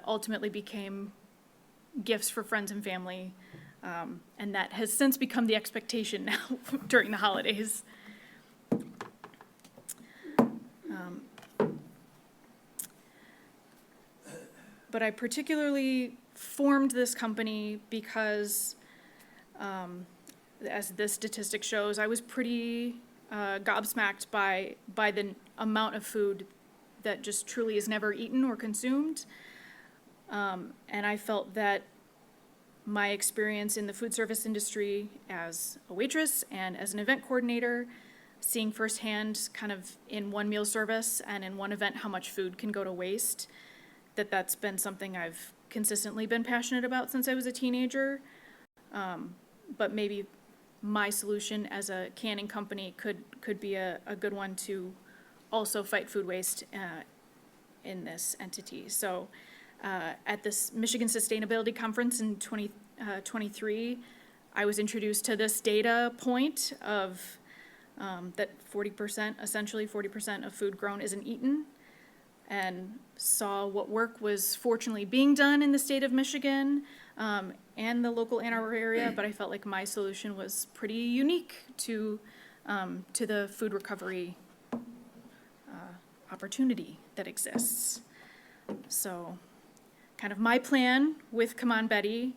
ultimately became gifts for friends and family, and that has since become the expectation now during the holidays. But I particularly formed this company because, as this statistic shows, I was pretty gobsmacked by the amount of food that just truly is never eaten or consumed. And I felt that my experience in the food service industry as a waitress and as an event coordinator, seeing firsthand kind of in one meal service and in one event how much food can go to waste, that's been something I've consistently been passionate about since I was a teenager. But maybe my solution as a canning company could be a good one to also fight food waste in this entity. So at this Michigan Sustainability Conference in 2023, I was introduced to this data point of that 40% of food grown isn't eaten, and saw what work was fortunately being done in the state of Michigan and the local Ann Arbor area, but I felt like my solution was pretty unique to the food recovery opportunity that exists. So kind of my plan with Come On Betty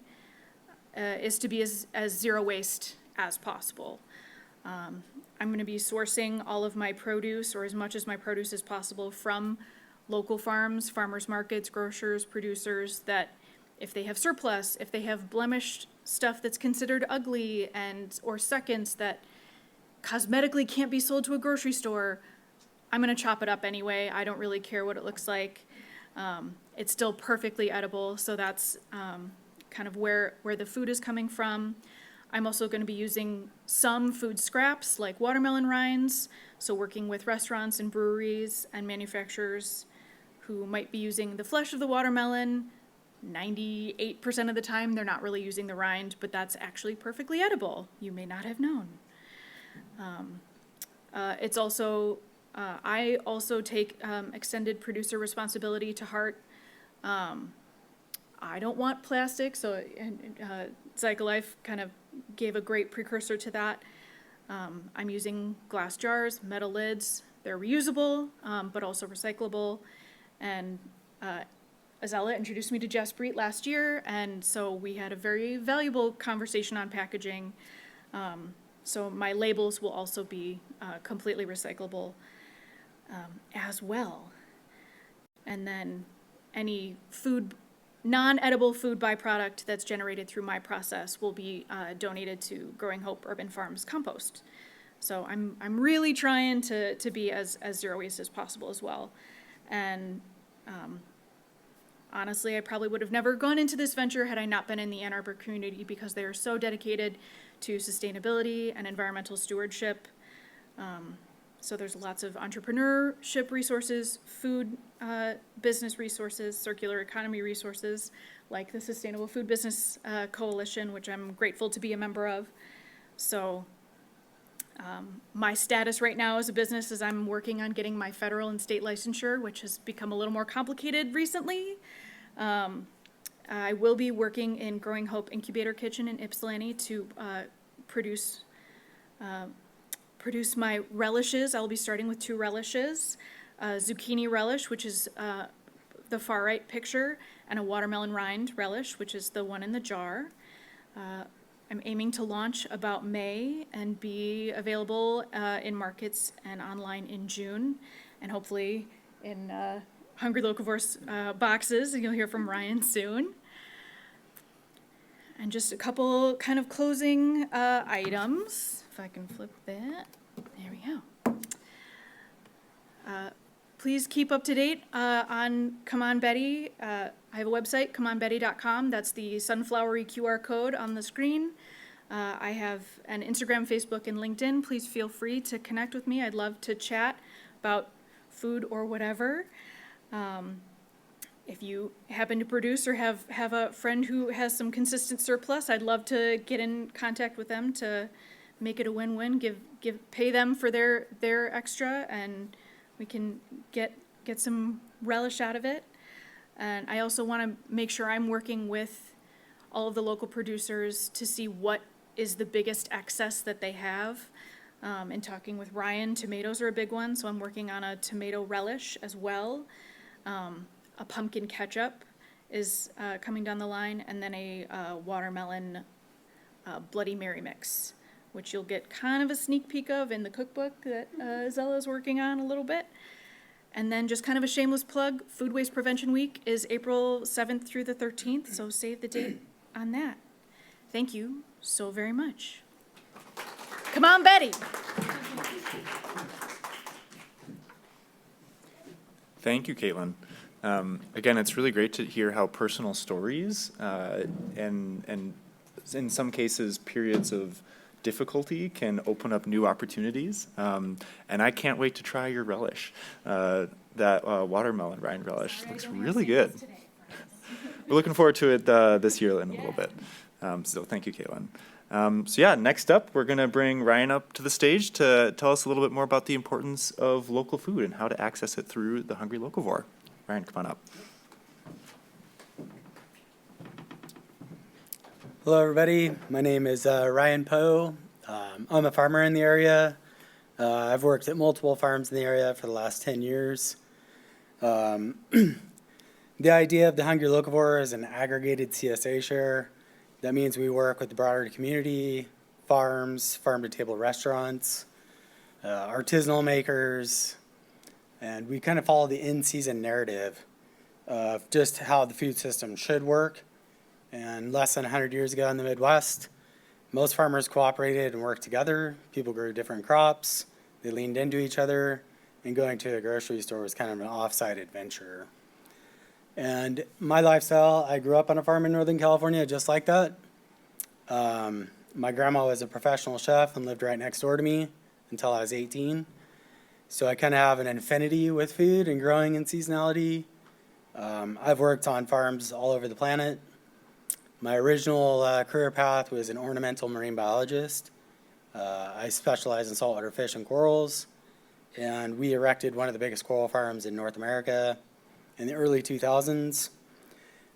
is to be as zero waste as possible. I'm going to be sourcing all of my produce, or as much as my produce as possible, from local farms, farmers markets, grocers, producers, that if they have surplus, if they have blemished stuff that's considered ugly or seconds that cosmetically can't be sold to a grocery store, I'm going to chop it up anyway. I don't really care what it looks like. It's still perfectly edible, so that's kind of where the food is coming from. I'm also going to be using some food scraps like watermelon rinds, so working with restaurants and breweries and manufacturers who might be using the flesh of the watermelon. 98% of the time they're not really using the rind, but that's actually perfectly edible. You may not have known. It's also, I also take extended producer responsibility to heart. I don't want plastic, so Cycolife kind of gave a great precursor to that. I'm using glass jars, metal lids. They're reusable, but also recyclable. And Azella introduced me to Jaspreet last year, and so we had a very valuable conversation on packaging. So my labels will also be completely recyclable as well. And then any food, non-edible food byproduct that's generated through my process will be donated to Growing Hope Urban Farms compost. So I'm really trying to be as zero waste as possible as well. And honestly, I probably would have never gone into this venture had I not been in the Ann Arbor community, because they are so dedicated to sustainability and environmental stewardship. So there's lots of entrepreneurship resources, food business resources, circular economy resources, like the Sustainable Food Business Coalition, which I'm grateful to be a member of. So my status right now as a business is I'm working on getting my federal and state licensure, which has become a little more complicated recently. I will be working in Growing Hope Incubator Kitchen in Ypsilanti to produce my relishes. I'll be starting with 2 relishes, zucchini relish, which is the far right picture, and a watermelon rind relish, which is the one in the jar. I'm aiming to launch about May and be available in markets and online in June, and hopefully in Hungry Locavores boxes. You'll hear from Ryan soon. And just a couple kind of closing items. If I can flip that. There we go. Please keep up to date on Come On Betty. I have a website, comeonbetty.com. That's the sunflowery QR code on the screen. I have an Instagram, Facebook, and LinkedIn. Please feel free to connect with me. I'd love to chat about food or whatever. If you happen to produce or have a friend who has some consistent surplus, I'd love to get in contact with them to make it a win-win. Pay them for their extra, and we can get some relish out of it. And I also want to make sure I'm working with all of the local producers to see what is the biggest excess that they have. And talking with Ryan, tomatoes are a big one, so I'm working on a tomato relish as well. A pumpkin ketchup is coming down the line, and then a watermelon Bloody Mary mix, which you'll get kind of a sneak peek of in the cookbook that Zella's working on a little bit. And then just kind of a shameless plug, Food Waste Prevention Week is April 7th through the 13th, so save the date on that. Thank you so very much. Come on, Betty. Thank you, Caitlin. Again, it's really great to hear how personal stories and in some cases periods of difficulty can open up new opportunities. And I can't wait to try your relish. That watermelon rind relish looks really good. We're looking forward to it this year in a little bit. So thank you, Caitlin. So yeah, next up, we're going to bring Ryan up to the stage to tell us a little bit more about the importance of local food and how to access it through the Hungry Locavore. Ryan, come on up. Hello, everybody. My name is Ryan Poe. I'm a farmer in the area. I've worked at multiple farms in the area for the last 10 years. The idea of the Hungry Locavore is an aggregated CSA share. That means we work with the broader community, farms, farm-to-table restaurants, artisanal makers, and we kind of follow the in-season narrative of just how the food system should work. And less than 100 years ago in the Midwest, most farmers cooperated and worked together. People grew different crops. They leaned into each other, and going to a grocery store was kind of an off-site adventure. And my lifestyle, I grew up on a farm in Northern California just like that. My grandma was a professional chef and lived right next door to me until I was 18. So I kind of have an affinity with food and growing and seasonality. I've worked on farms all over the planet. My original career path was an ornamental marine biologist. I specialize in saltwater fish and corals, and we erected one of the biggest coral farms in North America in the early 2000s.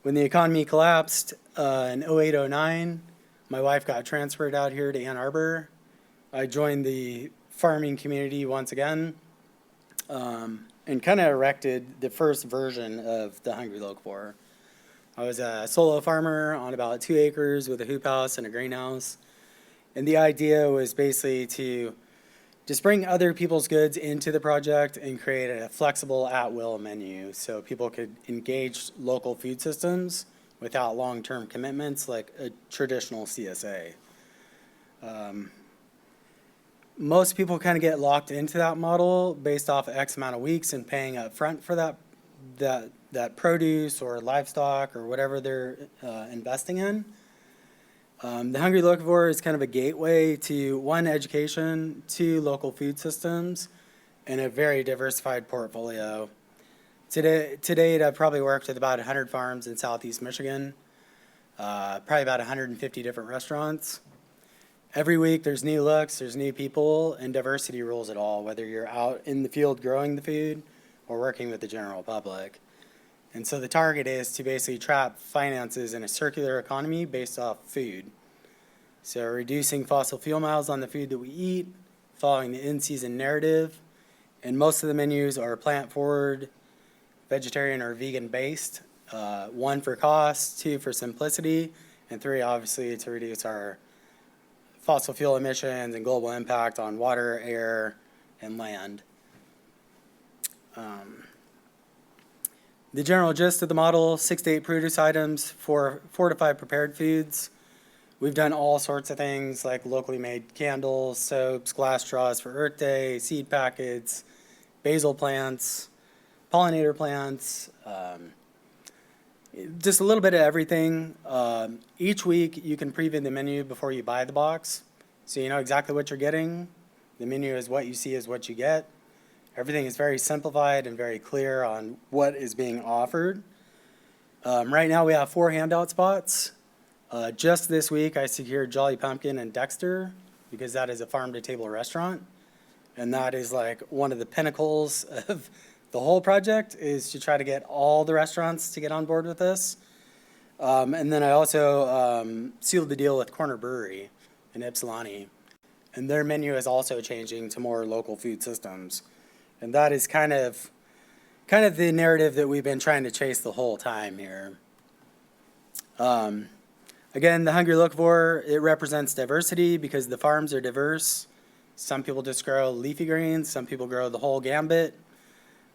When the economy collapsed in 08-09, my wife got transferred out here to Ann Arbor. I joined the farming community once again, and kind of erected the first version of the Hungry Locavore. I was a solo farmer on about 2 acres with a hoop house and a greenhouse. And the idea was basically to just bring other people's goods into the project and create a flexible at-will menu so people could engage local food systems without long-term commitments like a traditional CSA. Most people kind of get locked into that model based off X amount of weeks and paying up front for that produce or livestock or whatever they're investing in. The Hungry Locavore is kind of a gateway to, one, education, 2, local food systems, and a very diversified portfolio. To date, I've probably worked with about 100 farms in Southeast Michigan, probably about 150 different restaurants. Every week there's new looks, there's new people, and diversity rules it all, whether you're out in the field growing the food or working with the general public. And so the target is to basically trap finances in a circular economy based off food. So reducing fossil fuel miles on the food that we eat, following the in-season narrative, and most of the menus are plant-forward, vegetarian or vegan-based. 1, for cost, 2, for simplicity, and 3, obviously, to reduce our fossil fuel emissions and global impact on water, air, and land. The general gist of the model: 6 to 8 produce items, 4 to 5 prepared foods. We've done all sorts of things like locally made candles, soaps, glass straws for Earth Day, seed packets, basil plants, pollinator plants, just a little bit of everything. Each week you can preview the menu before you buy the box, so you know exactly what you're getting. The menu is what you see is what you get. Everything is very simplified and very clear on what is being offered. Right now we have 4 handout spots. Just this week I secured Jolly Pumpkin and Dexter because that is a farm-to-table restaurant. And that is like one of the pinnacles of the whole project, is to try to get all the restaurants to get on board with this. And then I also sealed the deal with Corner Brewery in Ypsilanti. And their menu is also changing to more local food systems. And that is kind of the narrative that we've been trying to chase the whole time here. Again, the Hungry Locavore, it represents diversity because the farms are diverse. Some people just grow leafy greens, some people grow the whole gambit.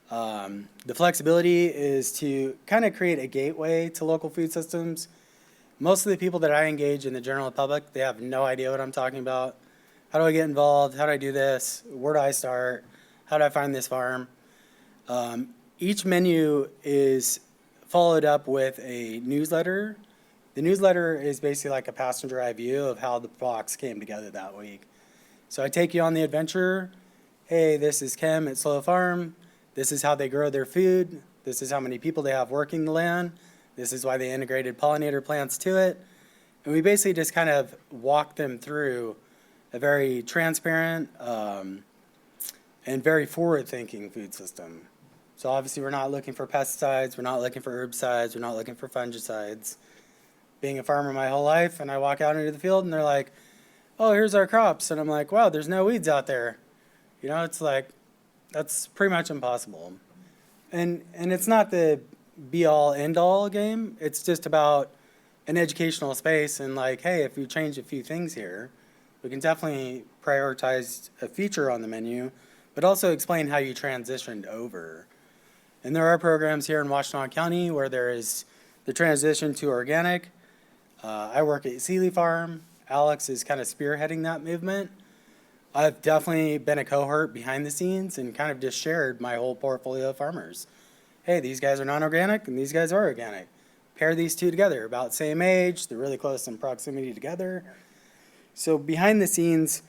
The flexibility is to kind of create a gateway to local food systems. Most of the people that I engage in the general public, they have no idea what I'm talking about. How do I get involved? How do I do this? Where do I start? How do I find this farm? Each menu is followed up with a newsletter. The newsletter is basically like a passenger eye view of how the box came together that week. So I take you on the adventure. Hey, this is Kim at Slow Farm. This is how they grow their food. This is how many people they have working the land. This is why they integrated pollinator plants to it. And we basically just kind of walk them through a very transparent and very forward-thinking food system. So obviously we're not looking for pesticides, we're not looking for herbicides, we're not looking for fungicides. Being a farmer my whole life, and I walk out into the field and they're like, oh, here's our crops. And I'm like, wow, there's no weeds out there. You know, it's like, that's pretty much impossible. And it's not the be-all, end-all game. It's just about an educational space and like, hey, if we change a few things here, we can definitely prioritize a feature on the menu, but also explain how you transitioned over. And there are programs here in Washtenaw County where there is the transition to organic. I work at Sealy Farm. Alex is kind of spearheading that movement. I've definitely been a cohort behind the scenes and kind of just shared my whole portfolio of farmers. hey, these guys are non-organic and these guys are organic. Pair these two together, about same age, they're really close in proximity together. So behind the scenes,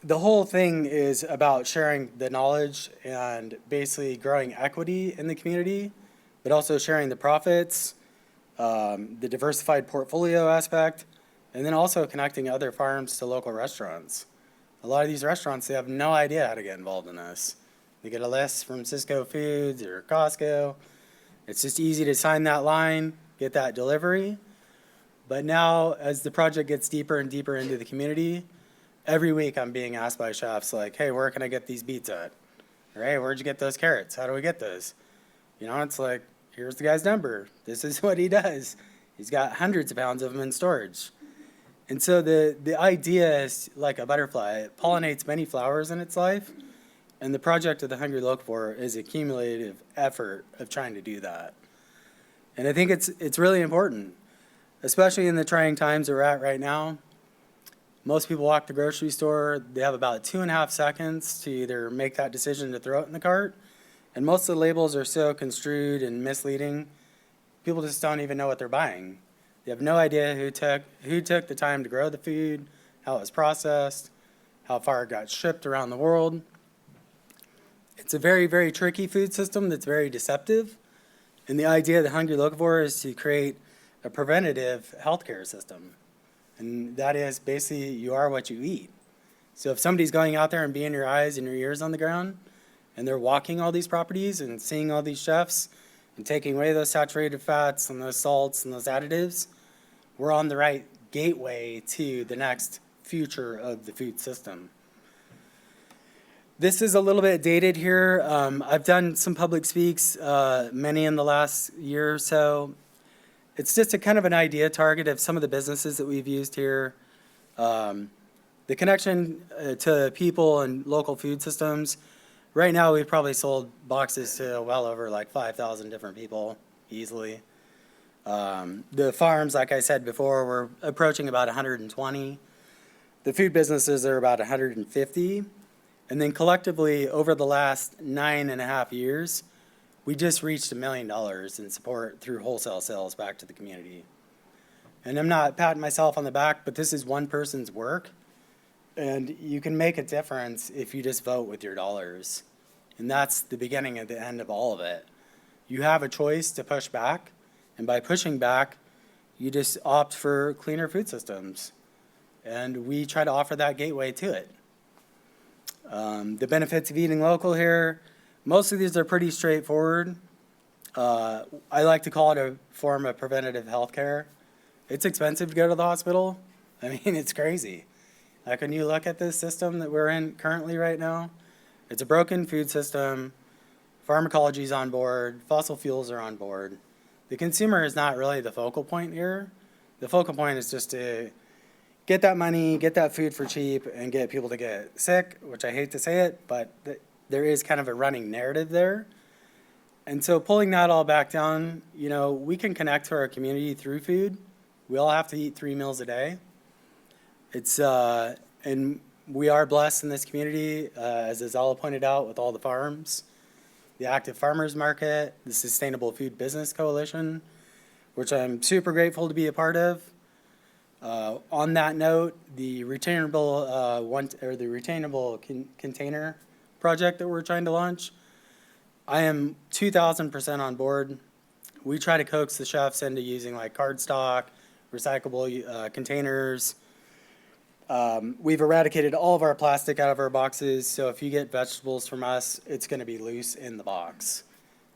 the whole thing is about sharing the knowledge and basically growing equity in the community, but also sharing the profits, the diversified portfolio aspect, and then also connecting other farms to local restaurants. A lot of these restaurants, they have no idea how to get involved in this. They get a list from Cisco Foods or Costco. It's just easy to sign that line, get that delivery. But now, as the project gets deeper and deeper into the community, every week I'm being asked by chefs like, hey, where can I get these beets at? Or hey, where'd you get those carrots? How do we get those? You know, it's like, here's the guy's number. This is what he does. He's got hundreds of pounds of them in storage. And so the idea is like a butterfly. It pollinates many flowers in its life. And the project of the Hungry Locavore is a cumulative effort of trying to do that. And I think it's really important, especially in the trying times we're at right now. Most people walk to the grocery store, they have about 2.5 seconds to either make that decision to throw it in the cart. And most of the labels are so construed and misleading, people just don't even know what they're buying. They have no idea who took the time to grow the food, how it was processed, how far it got shipped around the world. It's a very, very tricky food system that's very deceptive. And the idea of the Hungry Locavore is to create a preventative healthcare system. And that is basically you are what you eat. So if somebody's going out there and being your eyes and your ears on the ground, and they're walking all these properties and seeing all these chefs and taking away those saturated fats and those salts and those additives, we're on the right gateway to the next future of the food system. This is a little bit dated here. I've done some public speaks, many in the last year or so. It's just a kind of an idea target of some of the businesses that we've used here. The connection to people and local food systems. Right now, we've probably sold boxes to well over like 5,000 different people easily. The farms, like I said before, we're approaching about 120. The food businesses are about 150. And then collectively, over the last 9.5 years, we just reached $1 million in support through wholesale sales back to the community. And I'm not patting myself on the back, but this is one person's work. And you can make a difference if you just vote with your dollars. And that's the beginning and the end of all of it. You have a choice to push back. And by pushing back, you just opt for cleaner food systems. And we try to offer that gateway to it. The benefits of eating local here, most of these are pretty straightforward. I like to call it a form of preventative health care. It's expensive to go to the hospital. I mean, it's crazy. Like when you look at this system that we're in currently right now, it's a broken food system, pharmacology is on board, fossil fuels are on board. The consumer is not really the focal point here. The focal point is just to get that money, get that food for cheap, and get people to get sick, which I hate to say it, but there is kind of a running narrative there. And so pulling that all back down, you know, we can connect to our community through food. We all have to eat 3 meals a day. And we are blessed in this community, as Azala pointed out, with all the farms, the active farmers market, the Sustainable Food Business Coalition, which I'm super grateful to be a part of. On that note, the retainable container project that we're trying to launch, I am 2,000% on board. We try to coax the chefs into using like cardstock, recyclable containers. We've eradicated all of our plastic out of our boxes, so if you get vegetables from us, it's going to be loose in the box.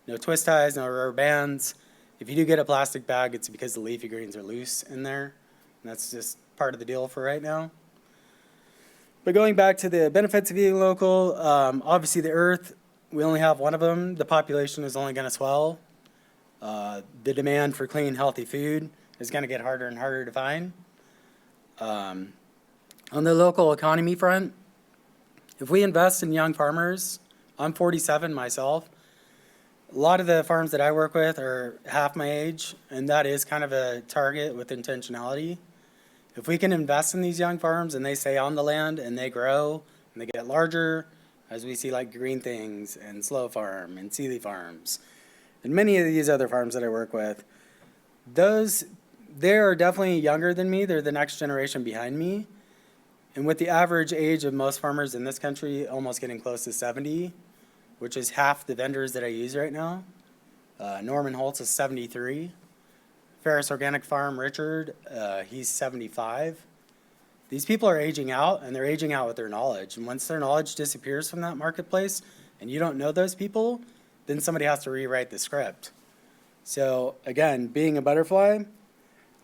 No twist ties, no rubber bands. If you do get a plastic bag, it's because the leafy greens are loose in there. And that's just part of the deal for right now. But going back to the benefits of eating local, obviously the earth, we only have one of them. The population is only going to swell. The demand for clean, healthy food is going to get harder and harder to find. On the local economy front, if we invest in young farmers, I'm 47 myself. A lot of the farms that I work with are half my age, and that is kind of a target with intentionality. If we can invest in these young farms and they stay on the land and they grow and they get larger, as we see like Green Things and Slow Farm and Sealy Farms, and many of these other farms that I work with, they are definitely younger than me. They're the next generation behind me. And with the average age of most farmers in this country almost getting close to 70, which is half the vendors that I use right now. Norman Holtz is 73. Ferris Organic Farm, Richard, he's 75. These people are aging out, and they're aging out with their knowledge. And once their knowledge disappears from that marketplace, and you don't know those people, then somebody has to rewrite the script. So again, being a butterfly,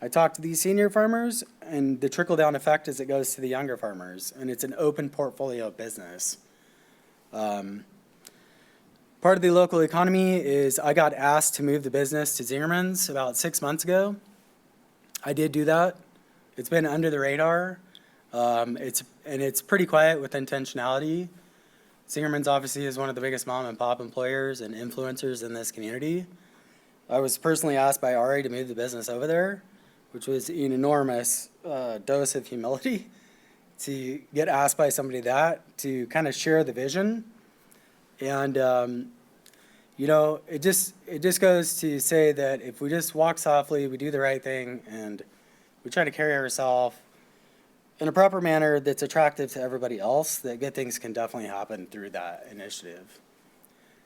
I talk to these senior farmers, and the trickle-down effect is it goes to the younger farmers, and it's an open portfolio business. Part of the local economy is I got asked to move the business to Zingerman's about 6 months ago. I did do that. It's been under the radar. It's pretty quiet with intentionality. Zingerman's obviously is one of the biggest mom and pop employers and influencers in this community. I was personally asked by Ari to move the business over there, which was an enormous dose of humility to get asked by somebody to kind of share the vision. And, it just goes to say that if we just walk softly, we do the right thing, and we try to carry ourselves in a proper manner that's attractive to everybody else, that good things can definitely happen through that initiative.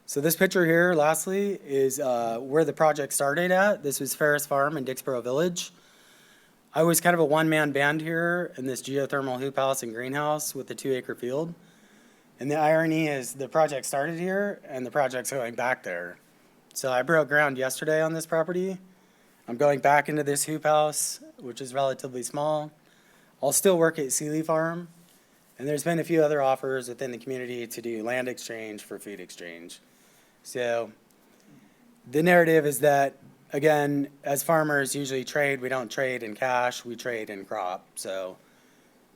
So this picture here, lastly, is where the project started at. This was Ferris Farm in Dixboro Village. I was kind of a one-man band here in this geothermal hoop house and greenhouse with a 2-acre field. And the irony is the project started here and the project's going back there. So I broke ground yesterday on this property. I'm going back into this hoop house, which is relatively small. I'll still work at Sealy Farm. And there's been a few other offers within the community to do land exchange for food exchange. So the narrative is that, again, as farmers usually trade, we don't trade in cash, we trade in crop. So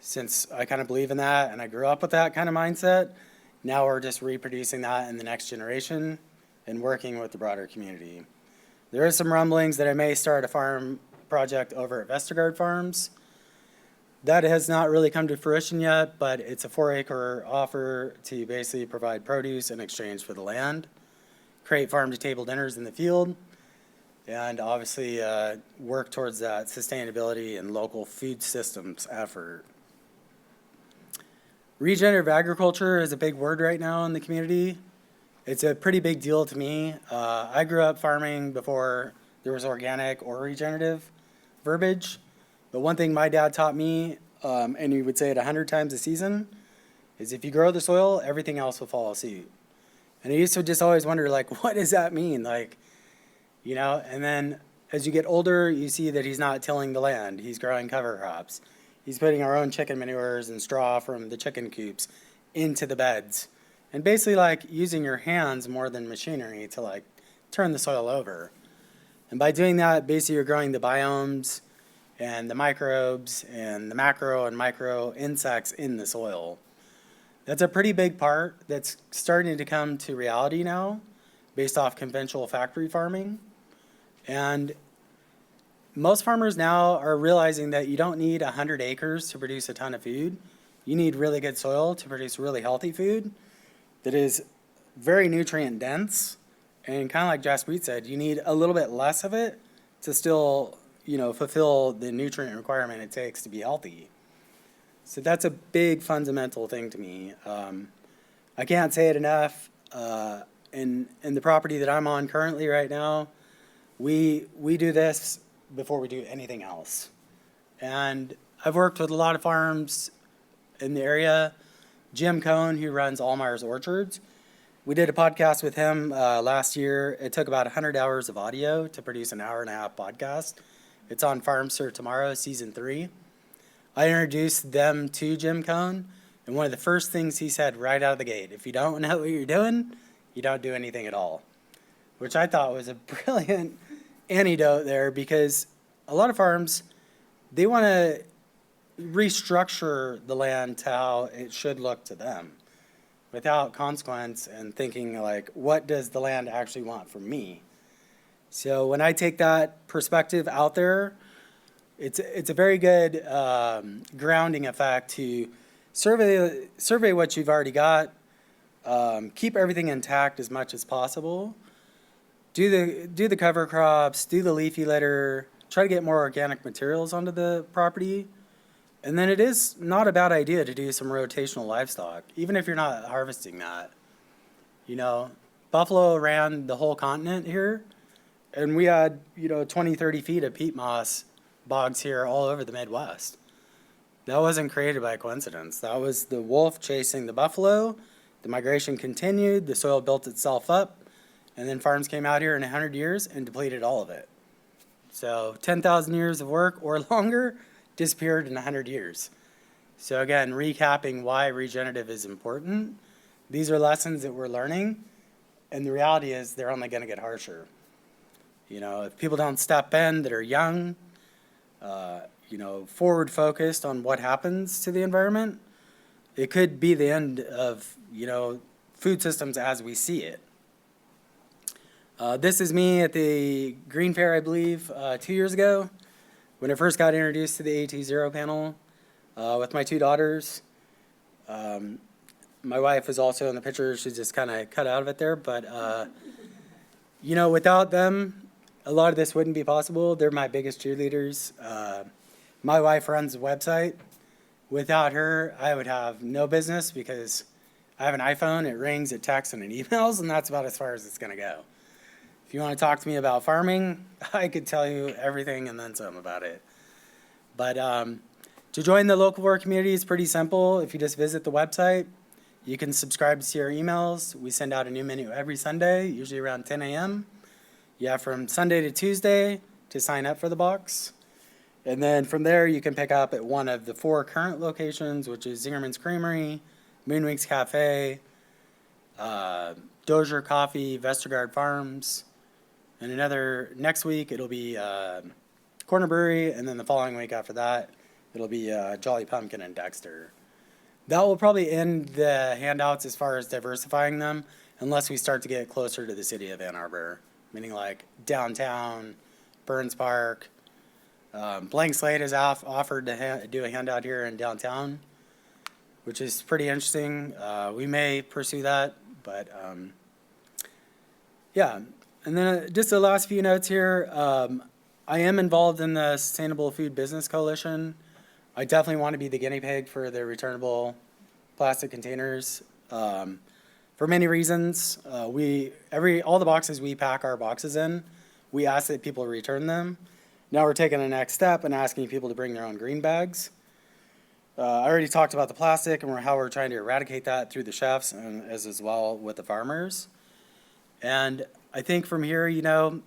since I kind of believe in that and I grew up with that kind of mindset, now we're just reproducing that in the next generation and working with the broader community. There is some rumblings that I may start a farm project over at Vestergaard Farms. That has not really come to fruition yet, but it's a 4-acre offer to basically provide produce in exchange for the land, create farm-to-table dinners in the field, and obviously work towards that sustainability and local food systems effort. Regenerative agriculture is a big word right now in the community. It's a pretty big deal to me. I grew up farming before there was organic or regenerative verbiage. But one thing my dad taught me, and he would say it 100 times a season, is if you grow the soil, everything else will follow suit. And I used to just always wonder, what does that mean? And then as you get older, you see that he's not tilling the land. He's growing cover crops. He's putting our own chicken manures and straw from the chicken coops into the beds. And basically using your hands more than machinery to turn the soil over. And by doing that, basically you're growing the biomes and the microbes and the macro and micro insects in the soil. That's a pretty big part that's starting to come to reality now based off conventional factory farming. And most farmers now are realizing that you don't need 100 acres to produce a ton of food. You need really good soil to produce really healthy food that is very nutrient dense. And kind of like Josh Wheat said, you need a little bit less of it to still, fulfill the nutrient requirement it takes to be healthy. So that's a big fundamental thing to me. I can't say it enough. In the property that I'm on currently right now, we do this before we do anything else. And I've worked with a lot of farms in the area. Jim Cohn, who runs Allmeyer's Orchards, we did a podcast with him last year. It took about 100 hours of audio to produce an hour-and-a-half podcast. It's on Farm Sir Tomorrow, Season 3. I introduced them to Jim Cohn, and one of the first things he said right out of the gate, if you don't know what you're doing, you don't do anything at all, which I thought was a brilliant antidote there, because a lot of farms, they want to restructure the land to how it should look to them without consequence and thinking what does the land actually want from me? So when I take that perspective out there, it's a very good grounding effect to survey what you've already got, keep everything intact as much as possible, do the cover crops, do the leafy litter, try to get more organic materials onto the property. And then it is not a bad idea to do some rotational livestock, even if you're not harvesting that. You know, buffalo ran the whole continent here, and we had, 20, 30 feet of peat moss bogs here all over the Midwest. That wasn't created by coincidence. That was the wolf chasing the buffalo. The migration continued, the soil built itself up, and then farms came out here in 100 years and depleted all of it. So 10,000 years of work or longer disappeared in 100 years. So again, recapping why regenerative is important. These are lessons that we're learning, and the reality is they're only going to get harsher. If people don't step in that are young, forward focused on what happens to the environment, it could be the end of, food systems as we see it. This is me at the Green Fair, I believe, 2 years ago, when I first got introduced to the A2ZERO panel with my two daughters. My wife was also in the picture. She's just kind of cut out of it there. But, without them, a lot of this wouldn't be possible. They're my biggest cheerleaders. My wife runs the website. Without her, I would have no business because I have an iPhone. It rings, it texts, and it emails, and that's about as far as it's going to go. If you want to talk to me about farming, I could tell you everything and then some about it. But to join the local work community is pretty simple. If you just visit the website, you can subscribe to see our emails. We send out a new menu every Sunday, usually around 10 a.m. You have from Sunday to Tuesday to sign up for the box. And then from there, you can pick up at one of the 4 current locations, which is Zingerman's Creamery, Moonwings Cafe, Dozier Coffee, Vestergaard Farms, and next week it'll be Corner Brewery, and then the following week after that, it'll be Jolly Pumpkin and Dexter. That will probably end the handouts as far as diversifying them, unless we start to get closer to the city of Ann Arbor, meaning like downtown, Burns Park. Blank Slate has offered to do a handout here in downtown, which is pretty interesting. We may pursue that, but yeah. And then just the last few notes here. I am involved in the Sustainable Food Business Coalition. I definitely want to be the guinea pig for the returnable plastic containers for many reasons. All the boxes we pack our boxes in, we ask that people return them. Now we're taking the next step and asking people to bring their own green bags. I already talked about the plastic and how we're trying to eradicate that through the chefs and as well with the farmers. And I think from here, the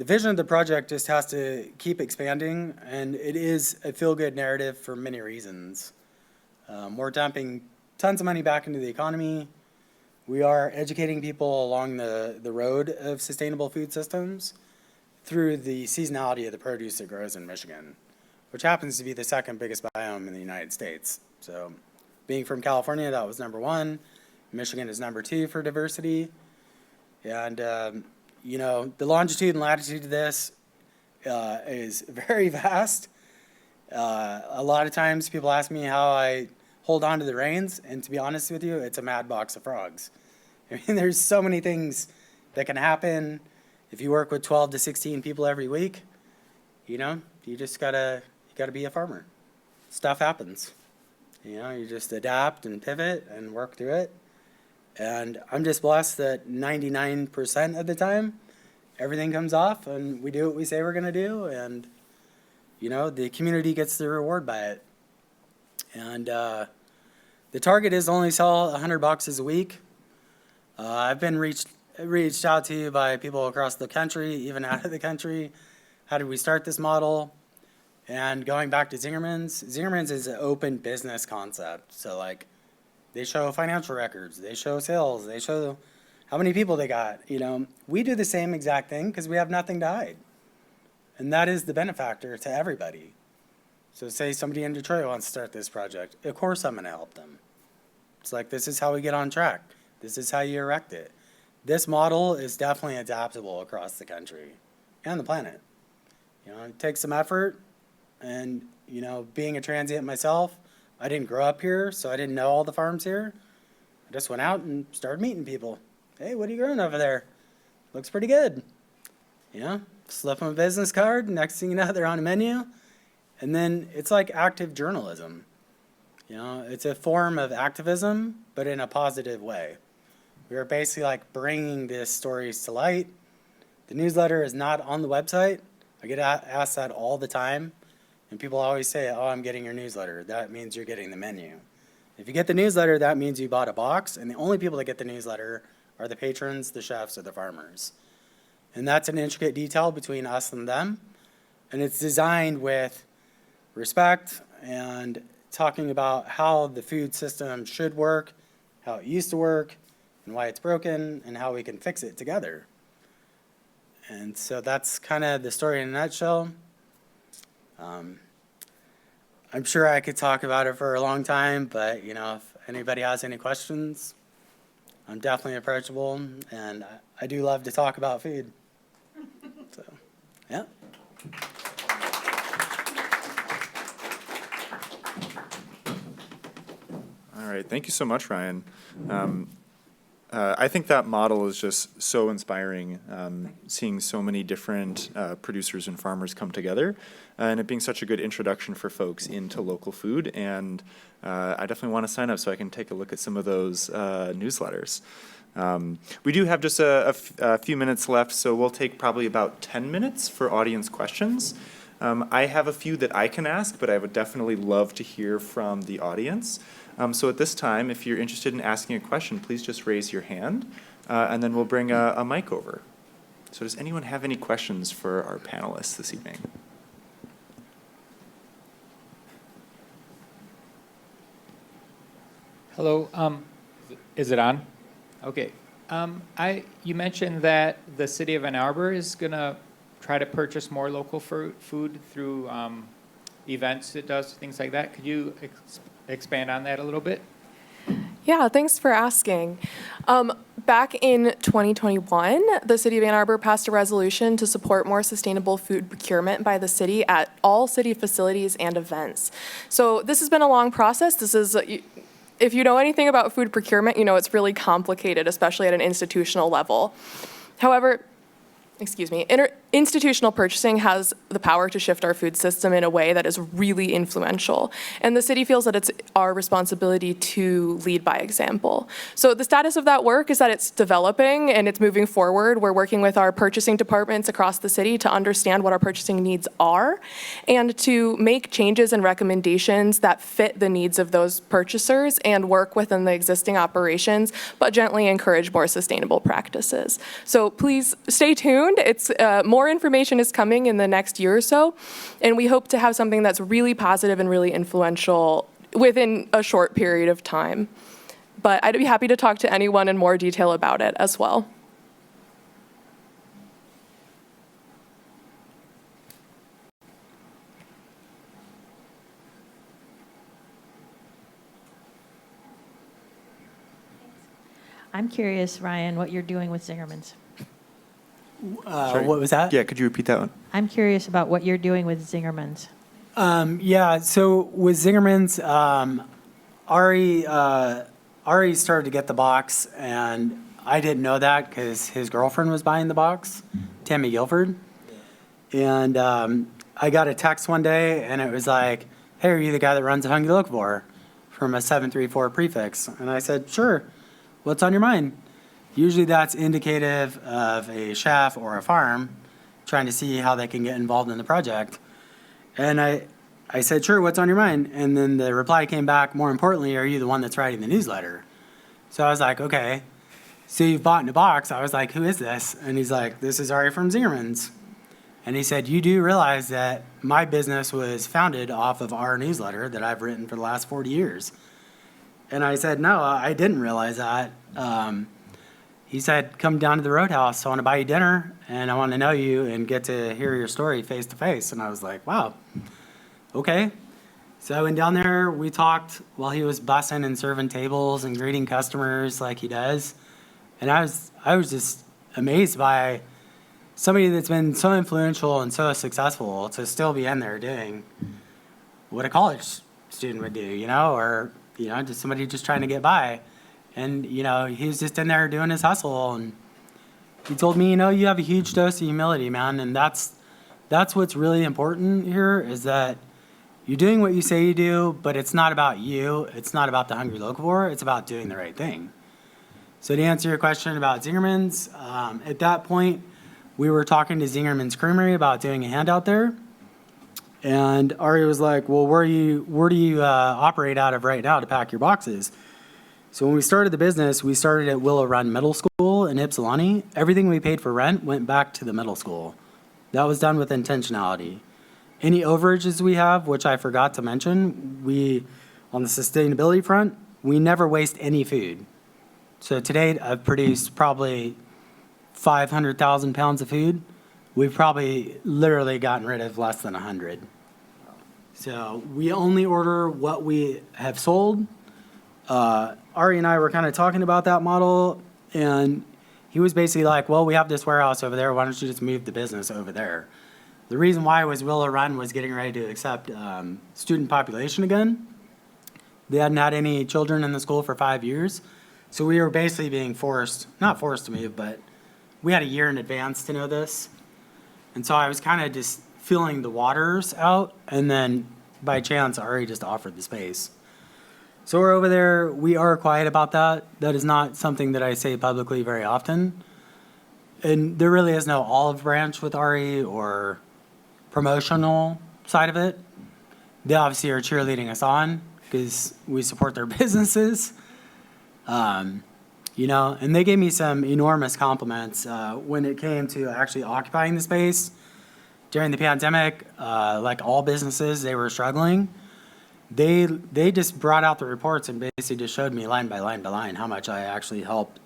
vision of the project just has to keep expanding, and it is a feel-good narrative for many reasons. We're dumping tons of money back into the economy. We are educating people along the road of sustainable food systems through the seasonality of the produce that grows in Michigan, which happens to be the second biggest biome in the United States. So being from California, that was number 1. Michigan is number 2 for diversity. And, the longitude and latitude of this is very vast. A lot of times people ask me how I hold on to the reins, and to be honest with you, it's a mad box of frogs. I mean, there's so many things that can happen. If you work with 12 to 16 people every week, you just gotta be a farmer. Stuff happens. You just adapt and pivot and work through it. And I'm just blessed that 99% of the time, everything comes off and we do what we say we're gonna do, and the community gets the reward by it. And the target is only sell 100 boxes a week. I've been reached out to by people across the country, even out of the country. How did we start this model? And going back to Zingerman's is an open business concept. So they show financial records, they show sales, they show how many people they got. We do the same exact thing because we have nothing to hide. And that is the benefactor to everybody. So say somebody in Detroit wants to start this project. Of course I'm going to help them. It's this is how we get on track. This is how you erect it. This model is definitely adaptable across the country and the planet. It takes some effort. And, being a transient myself, I didn't grow up here, so I didn't know all the farms here. I just went out and started meeting people. Hey, what are you growing over there? Looks pretty good. You know, slip them a business card. Next thing you know, they're on a menu. And then it's like active journalism. You know, it's a form of activism, but in a positive way. We are basically like bringing these stories to light. The newsletter is not on the website. I get asked that all the time. And people always say, oh, I'm getting your newsletter. That means you're getting the menu. If you get the newsletter, that means you bought a box. And the only people that get the newsletter are the patrons, the chefs, or the farmers. And that's an intricate detail between us and them. And it's designed with respect and talking about how the food system should work, how it used to work, and why it's broken, and how we can fix it together. And so that's kind of the story in a nutshell. I'm sure I could talk about it for a long time, but you know, if anybody has any questions, I'm definitely approachable, and I do love to talk about food. So, yeah. All right, thank you so much, Ryan. I think that model is just so inspiring, seeing so many different producers and farmers come together, and it being such a good introduction for folks into local food. And I definitely want to sign up so I can take a look at some of those newsletters. We do have just a few minutes left, so we'll take probably about 10 minutes for audience questions. I have a few that I can ask, but I would definitely love to hear from the audience. So at this time, if you're interested in asking a question, please just raise your hand, and then we'll bring a mic over. So does anyone have any questions for our panelists this evening? Hello, is it on? Okay. You mentioned that the city of Ann Arbor is gonna try to purchase more local food through events it does, things like that. Could you expand on that a little bit? Yeah, thanks for asking. Back in 2021, the City of Ann Arbor passed a resolution to support more sustainable food procurement by the city at all city facilities and events. So this has been a long process. This is, if you know anything about food procurement, you know it's really complicated, especially at an institutional level. However, institutional purchasing has the power to shift our food system in a way that is really influential. And the city feels that it's our responsibility to lead by example. So the status of that work is that it's developing and it's moving forward. We're working with our purchasing departments across the city to understand what our purchasing needs are and to make changes and recommendations that fit the needs of those purchasers and work within the existing operations, but gently encourage more sustainable practices. So please stay tuned. It's more information is coming in the next year or so, and we hope to have something that's really positive and really influential within a short period of time. But I'd be happy to talk to anyone in more detail about it as well. I'm curious, Ryan, what you're doing with Zingerman's. Sorry. What was that? Yeah, could you repeat that one? I'm curious about what you're doing with Zingerman's. Yeah, so with Zingerman's, Ari started to get the box, and I didn't know that because his girlfriend was buying the box, Tammy Guilford. And I got a text one day, and it was like, hey, are you the guy that runs a Hungry Look For? From a 734 prefix. And I said, sure, what's on your mind? Usually that's indicative of a chef or a farm trying to see how they can get involved in the project. And I said, sure, what's on your mind? And then the reply came back, more importantly, are you the one that's writing the newsletter? So I was like, okay. So you've bought in a box. I was like, who is this? And he's like, this is Ari from Zingerman's. And he said, you do realize that my business was founded off of our newsletter that I've written for the last 40 years. And I said, no, I didn't realize that. He said, come down to the Roadhouse. I want to buy you dinner, and I want to know you and get to hear your story face to face. And I was like, wow, okay. So I went down there. We talked while he was bussing and serving tables and greeting customers like he does. And I was just amazed by somebody that's been so influential and so successful to still be in there doing what a college student would do, you know, or, you know, just somebody just trying to get by. And, you know, he was just in there doing his hustle, and he told me, you have a huge dose of humility, man, and that's what's really important here, is that you're doing what you say you do, but it's not about you. It's not about the hungry locavore. It's about doing the right thing. So to answer your question about Zingerman's, at that point, we were talking to Zingerman's Creamery about doing a handout there. And Ari was like, well, where do you operate out of right now to pack your boxes? So when we started the business, we started at Willow Run Middle School in Ypsilanti. Everything we paid for rent went back to the middle school. That was done with intentionality. Any overages we have, which I forgot to mention, on the sustainability front, we never waste any food. So to date, I've produced probably 500,000 pounds of food. We've probably literally gotten rid of less than 100. So we only order what we have sold. Ari and I were kind of talking about that model, and he was basically like, well, we have this warehouse over there. Why don't you just move the business over there? The reason why was Willow Run was getting ready to accept student population again. They hadn't had any children in the school for 5 years. So we were basically being not forced to move, but we had a year in advance to know this. And so I was kind of just feeling the waters out, and then by chance, Ari just offered the space. So we're over there. We are quiet about that. That is not something that I say publicly very often. And there really is no olive branch with Ari or promotional side of it. They obviously are cheerleading us on because we support their businesses. And they gave me some enormous compliments when it came to actually occupying the space. During the pandemic, like all businesses, they were struggling. They just brought out the reports and basically just showed me line by line by line how much I actually helped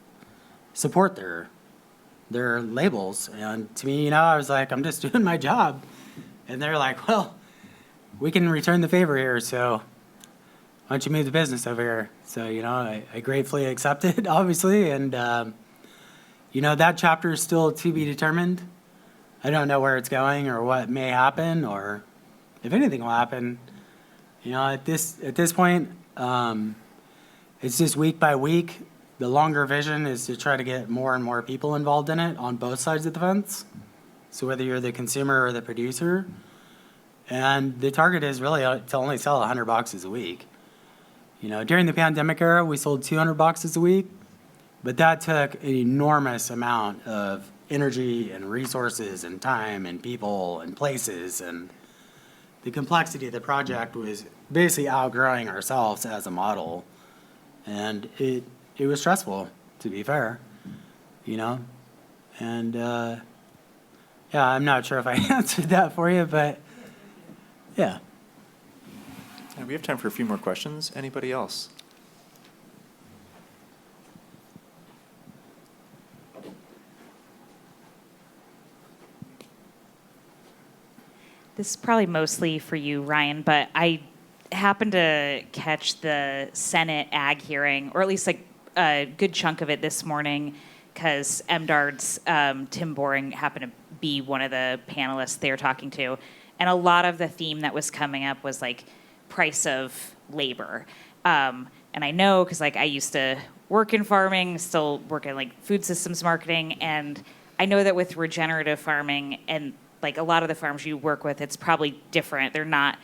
support their labels. And to me, I was like, I'm just doing my job. And they're like, well, we can return the favor here, so why don't you move the business over here? So, I gratefully accepted, obviously, and, that chapter is still to be determined. I don't know where it's going or what may happen or if anything will happen. At this point, it's just week by week. The longer vision is to try to get more and more people involved in it on both sides of the fence. So whether you're the consumer or the producer, and the target is really to only sell 100 boxes a week. During the pandemic era, we sold 200 boxes a week, but that took an enormous amount of energy and resources and time and people and places, and the complexity of the project was basically outgrowing ourselves as a model, and it was stressful, to be fair, and yeah, I'm not sure if I answered that for you, but yeah. We have time for a few more questions. Anybody else? This is probably mostly for you, Ryan, but I happened to catch the Senate ag hearing, or at least like a good chunk of it this morning, because MDARD's Tim Boring happened to be one of the panelists they were talking to. And a lot of the theme that was coming up was like price of labor. And I know, because like I used to work in farming, still work in like food systems marketing, and I know that with regenerative farming and like a lot of the farms you work with, it's probably different. They're not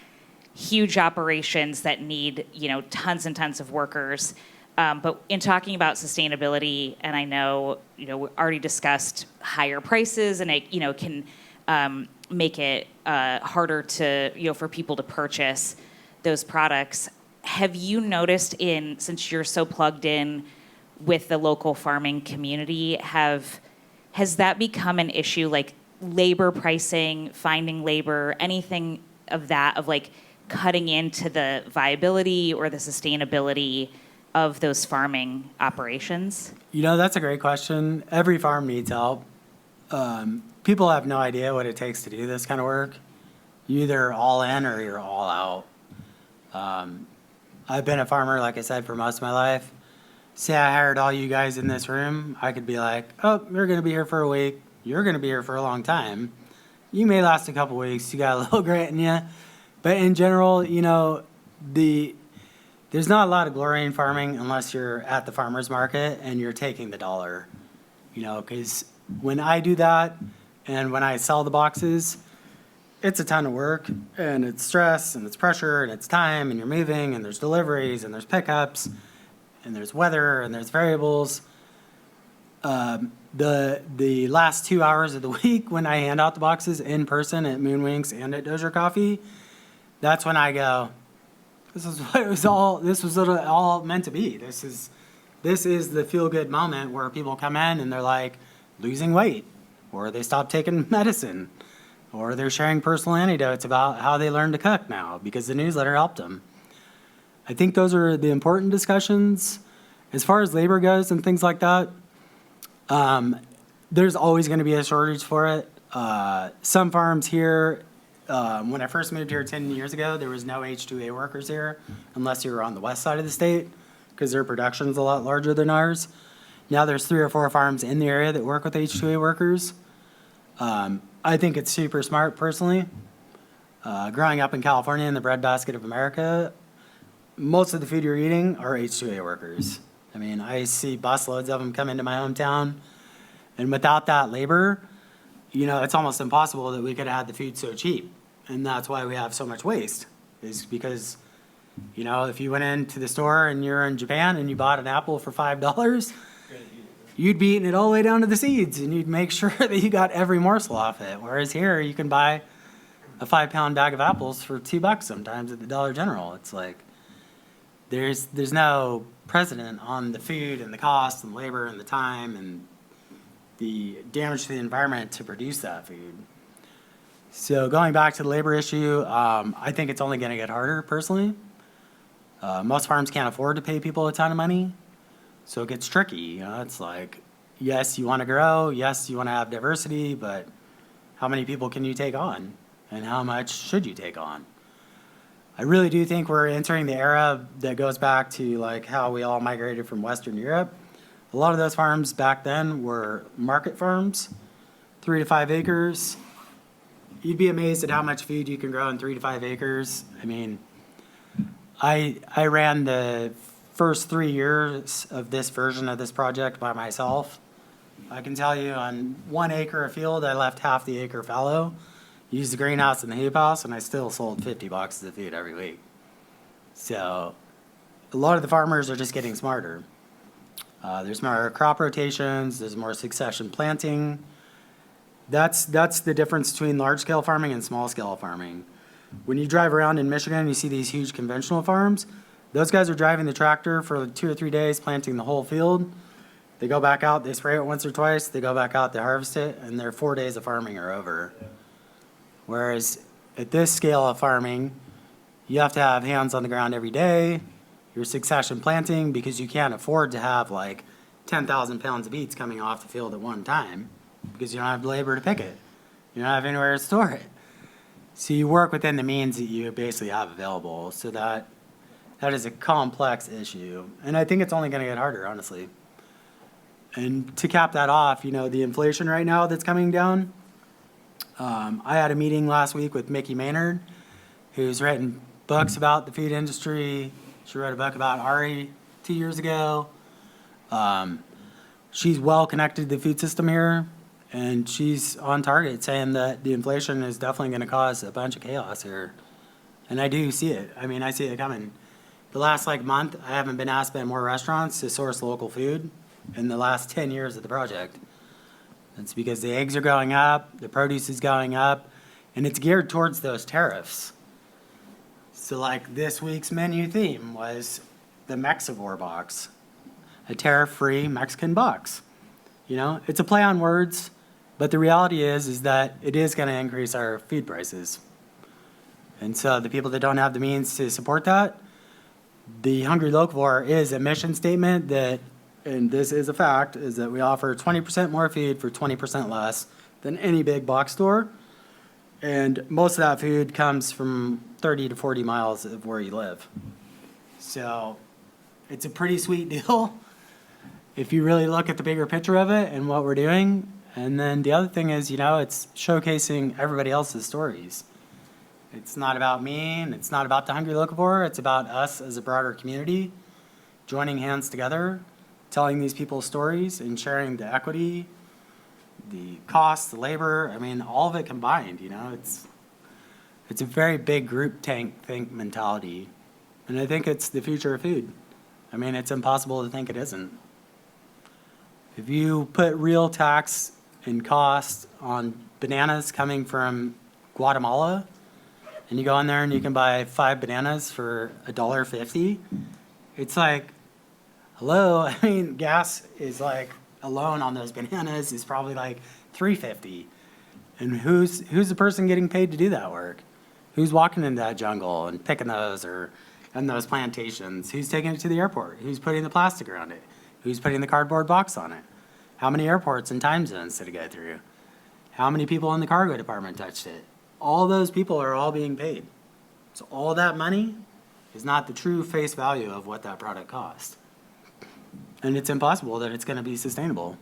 huge operations that need, tons and tons of workers. But in talking about sustainability, and I know, we already discussed higher prices, and it, can make it harder to, for people to purchase those products. Have you noticed since you're so plugged in with the local farming community, has that become an issue, like labor pricing, finding labor, anything of that, of like cutting into the viability or the sustainability of those farming operations? That's a great question. Every farm needs help. People have no idea what it takes to do this kind of work. You're either all in or you're all out. I've been a farmer, like I said, for most of my life. Say I hired all you guys in this room, I could be like, oh, you're going to be here for a week. You're going to be here for a long time. You may last a couple weeks. You got a little grit in you. But in general, there's not a lot of glory in farming unless you're at the farmer's market and you're taking the dollar. Because when I do that and when I sell the boxes, it's a ton of work and it's stress and it's pressure and it's time and you're moving and there's deliveries and there's pickups and there's weather and there's variables. The last 2 hours of the week when I hand out the boxes in person at Moonwings and at Dozier Coffee, that's when I go, this is what it was all, this was all meant to be. This is the feel-good moment where people come in and they're like losing weight, or they stop taking medicine, or they're sharing personal anecdotes about how they learned to cook now because the newsletter helped them. I think those are the important discussions. As far as labor goes and things like that, there's always going to be a shortage for it. Some farms here, when I first moved here 10 years ago, there was no H2A workers here unless you were on the west side of the state because their production's a lot larger than ours. Now there's 3 or 4 farms in the area that work with H2A workers. I think it's super smart personally. Growing up in California in the breadbasket of America, most of the food you're eating are H2A workers. I mean, I see busloads of them come into my hometown, and without that labor, you know, it's almost impossible that we could have had the food so cheap. And that's why we have so much waste, is because, you know, if you went into the store and you're in Japan and you bought an apple for $5, you'd be eating it all the way down to the seeds, and you'd make sure that you got every morsel off it. Whereas here, you can buy a 5-pound bag of apples for $2 sometimes at the Dollar General. It's like, there's no precedent on the food and the cost and labor and the time and the damage to the environment to produce that food. So going back to the labor issue, I think it's only going to get harder personally. Most farms can't afford to pay people a ton of money, so it gets tricky. You know, it's like, yes, you want to grow, yes, you want to have diversity, but how many people can you take on, and how much should you take on? I really do think we're entering the era that goes back to like how we all migrated from Western Europe. A lot of those farms back then were market farms, 3 to 5 acres. You'd be amazed at how much food you can grow in 3 to 5 acres. I mean, I ran the first 3 years of this version of this project by myself. I can tell you on 1 acre of field, I left half the acre fallow, used the greenhouse and the hoop house, and I still sold 50 boxes of food every week. So a lot of the farmers are just getting smarter. There's more crop rotations, there's more succession planting. That's the difference between large-scale farming and small-scale farming. When you drive around in Michigan, you see these huge conventional farms. Those guys are driving the tractor for 2 or 3 days, planting the whole field. They go back out, they spray it once or twice, they go back out, they harvest it, and their 4 days of farming are over. Whereas at this scale of farming, you have to have hands on the ground every day. You're succession planting because you can't afford to have like 10,000 pounds of beets coming off the field at one time because you don't have labor to pick it. You don't have anywhere to store it. So you work within the means that you basically have available. So that is a complex issue. And I think it's only going to get harder, honestly. And to cap that off, you know, the inflation right now that's coming down. I had a meeting last week with Mickey Maynard, who's written books about the food industry. She wrote a book about Ari 2 years ago. She's well connected to the food system here, and she's on target saying that the inflation is definitely going to cause a bunch of chaos here. And I do see it. I mean, I see it coming. The last month, I haven't been asked by more restaurants to source local food in the last 10 years of the project. It's because the eggs are going up, the produce is going up, and it's geared towards those tariffs. So this week's menu theme was the Mexivore box, a tariff-free Mexican box. You know, it's a play on words, but the reality is that it is going to increase our food prices. And so the people that don't have the means to support that, the Hungry Locavore is a mission statement that, and this is a fact, is that we offer 20% more food for 20% less than any big box store. And most of that food comes from 30 to 40 miles of where you live. So it's a pretty sweet deal if you really look at the bigger picture of it and what we're doing. And then the other thing is, you know, it's showcasing everybody else's stories. It's not about me, and it's not about the Hungry Locavore. It's about us as a broader community joining hands together, telling these people's stories and sharing the equity, the cost, the labor, I mean, all of it combined, it's a very big group think mentality. And I think it's the future of food. I mean, it's impossible to think it isn't. If you put real tax and cost on bananas coming from Guatemala, and you go in there and you can buy 5 bananas for $1.50, it's like, hello, I mean, gas is like, alone on those bananas is probably like $3.50. And who's the person getting paid to do that work? Who's walking into that jungle and picking those or in those plantations? Who's taking it to the airport? Who's putting the plastic around it? Who's putting the cardboard box on it? How many airports and time zones did it go through? How many people in the cargo department touched it? All those people are all being paid. So all that money is not the true face value of what that product cost. And it's impossible that it's going to be sustainable.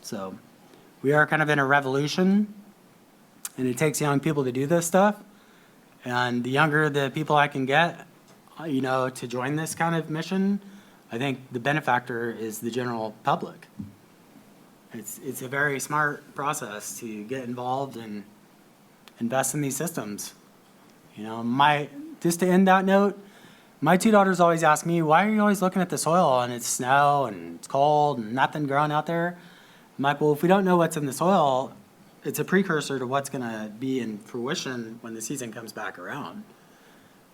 So we are kind of in a revolution, and it takes young people to do this stuff. And the younger the people I can get, to join this kind of mission, I think the benefactor is the general public. It's a very smart process to get involved and invest in these systems. Just to end that note, my 2 daughters always ask me, why are you always looking at the soil and it's snow and it's cold and nothing growing out there? I'm like, well, if we don't know what's in the soil, it's a precursor to what's going to be in fruition when the season comes back around.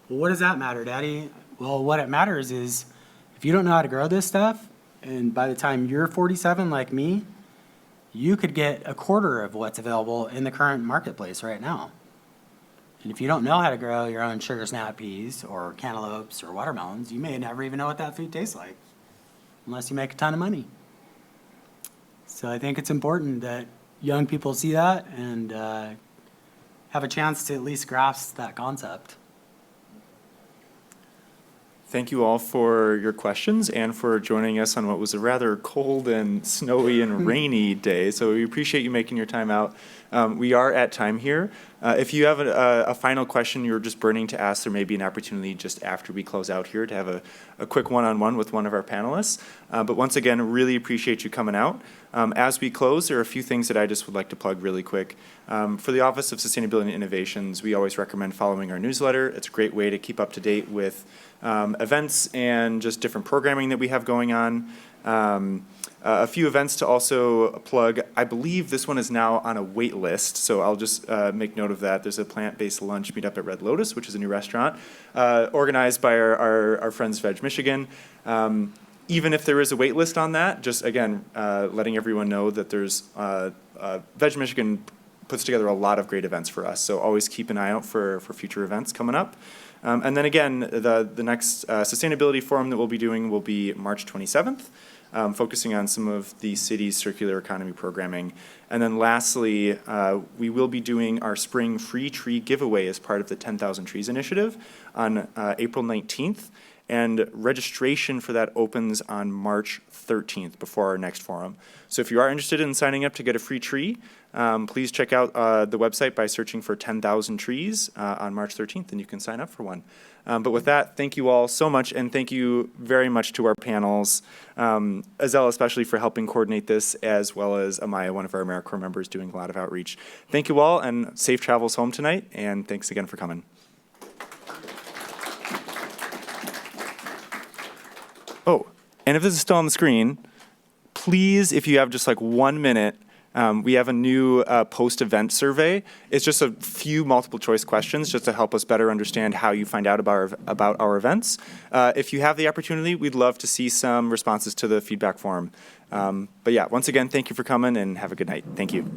Well, what does that matter, Daddy? Well, what it matters is if you don't know how to grow this stuff, and by the time you're 47 like me, you could get a quarter of what's available in the current marketplace right now. And if you don't know how to grow your own sugar snap peas or cantaloupes or watermelons, you may never even know what that food tastes like unless you make a ton of money. So I think it's important that young people see that and have a chance to at least grasp that concept. Thank you all for your questions and for joining us on what was a rather cold and snowy and rainy day. So we appreciate you making your time out. We are at time here. If you have a final question you're just burning to ask, there may be an opportunity just after we close out here to have a quick one-on-one with one of our panelists. But once again, really appreciate you coming out. As we close, there are a few things that I just would like to plug really quick. For the Office of Sustainability and Innovations, we always recommend following our newsletter. It's a great way to keep up to date with events and just different programming that we have going on. A few events to also plug. I believe this one is now on a wait list, so I'll just make note of that. There's a plant-based lunch meetup at Red Lotus, which is a new restaurant, organized by our friends Veg Michigan. Even if there is a wait list on that, just again, letting everyone know that there's Veg Michigan puts together a lot of great events for us, so always keep an eye out for future events coming up. And then again, the next sustainability forum that we'll be doing will be March 27th, focusing on some of the city's circular economy programming. And then lastly, we will be doing our spring free tree giveaway as part of the 10,000 Trees initiative on April 19th. And registration for that opens on March 13th before our next forum. So if you are interested in signing up to get a free tree, please check out the website by searching for 10,000 Trees on March 13th, and you can sign up for one. But with that, thank you all so much, and thank you very much to our panels, Azella especially for helping coordinate this, as well as Amaya, one of our AmeriCorps members, doing a lot of outreach. Thank you all, and safe travels home tonight, and thanks again for coming. Oh, and if this is still on the screen, please, if you have just like 1 minute, we have a new post-event survey. It's just a few multiple choice questions just to help us better understand how you find out about our events. If you have the opportunity, we'd love to see some responses to the feedback form. But yeah, once again, thank you for coming and have a good night. Thank you.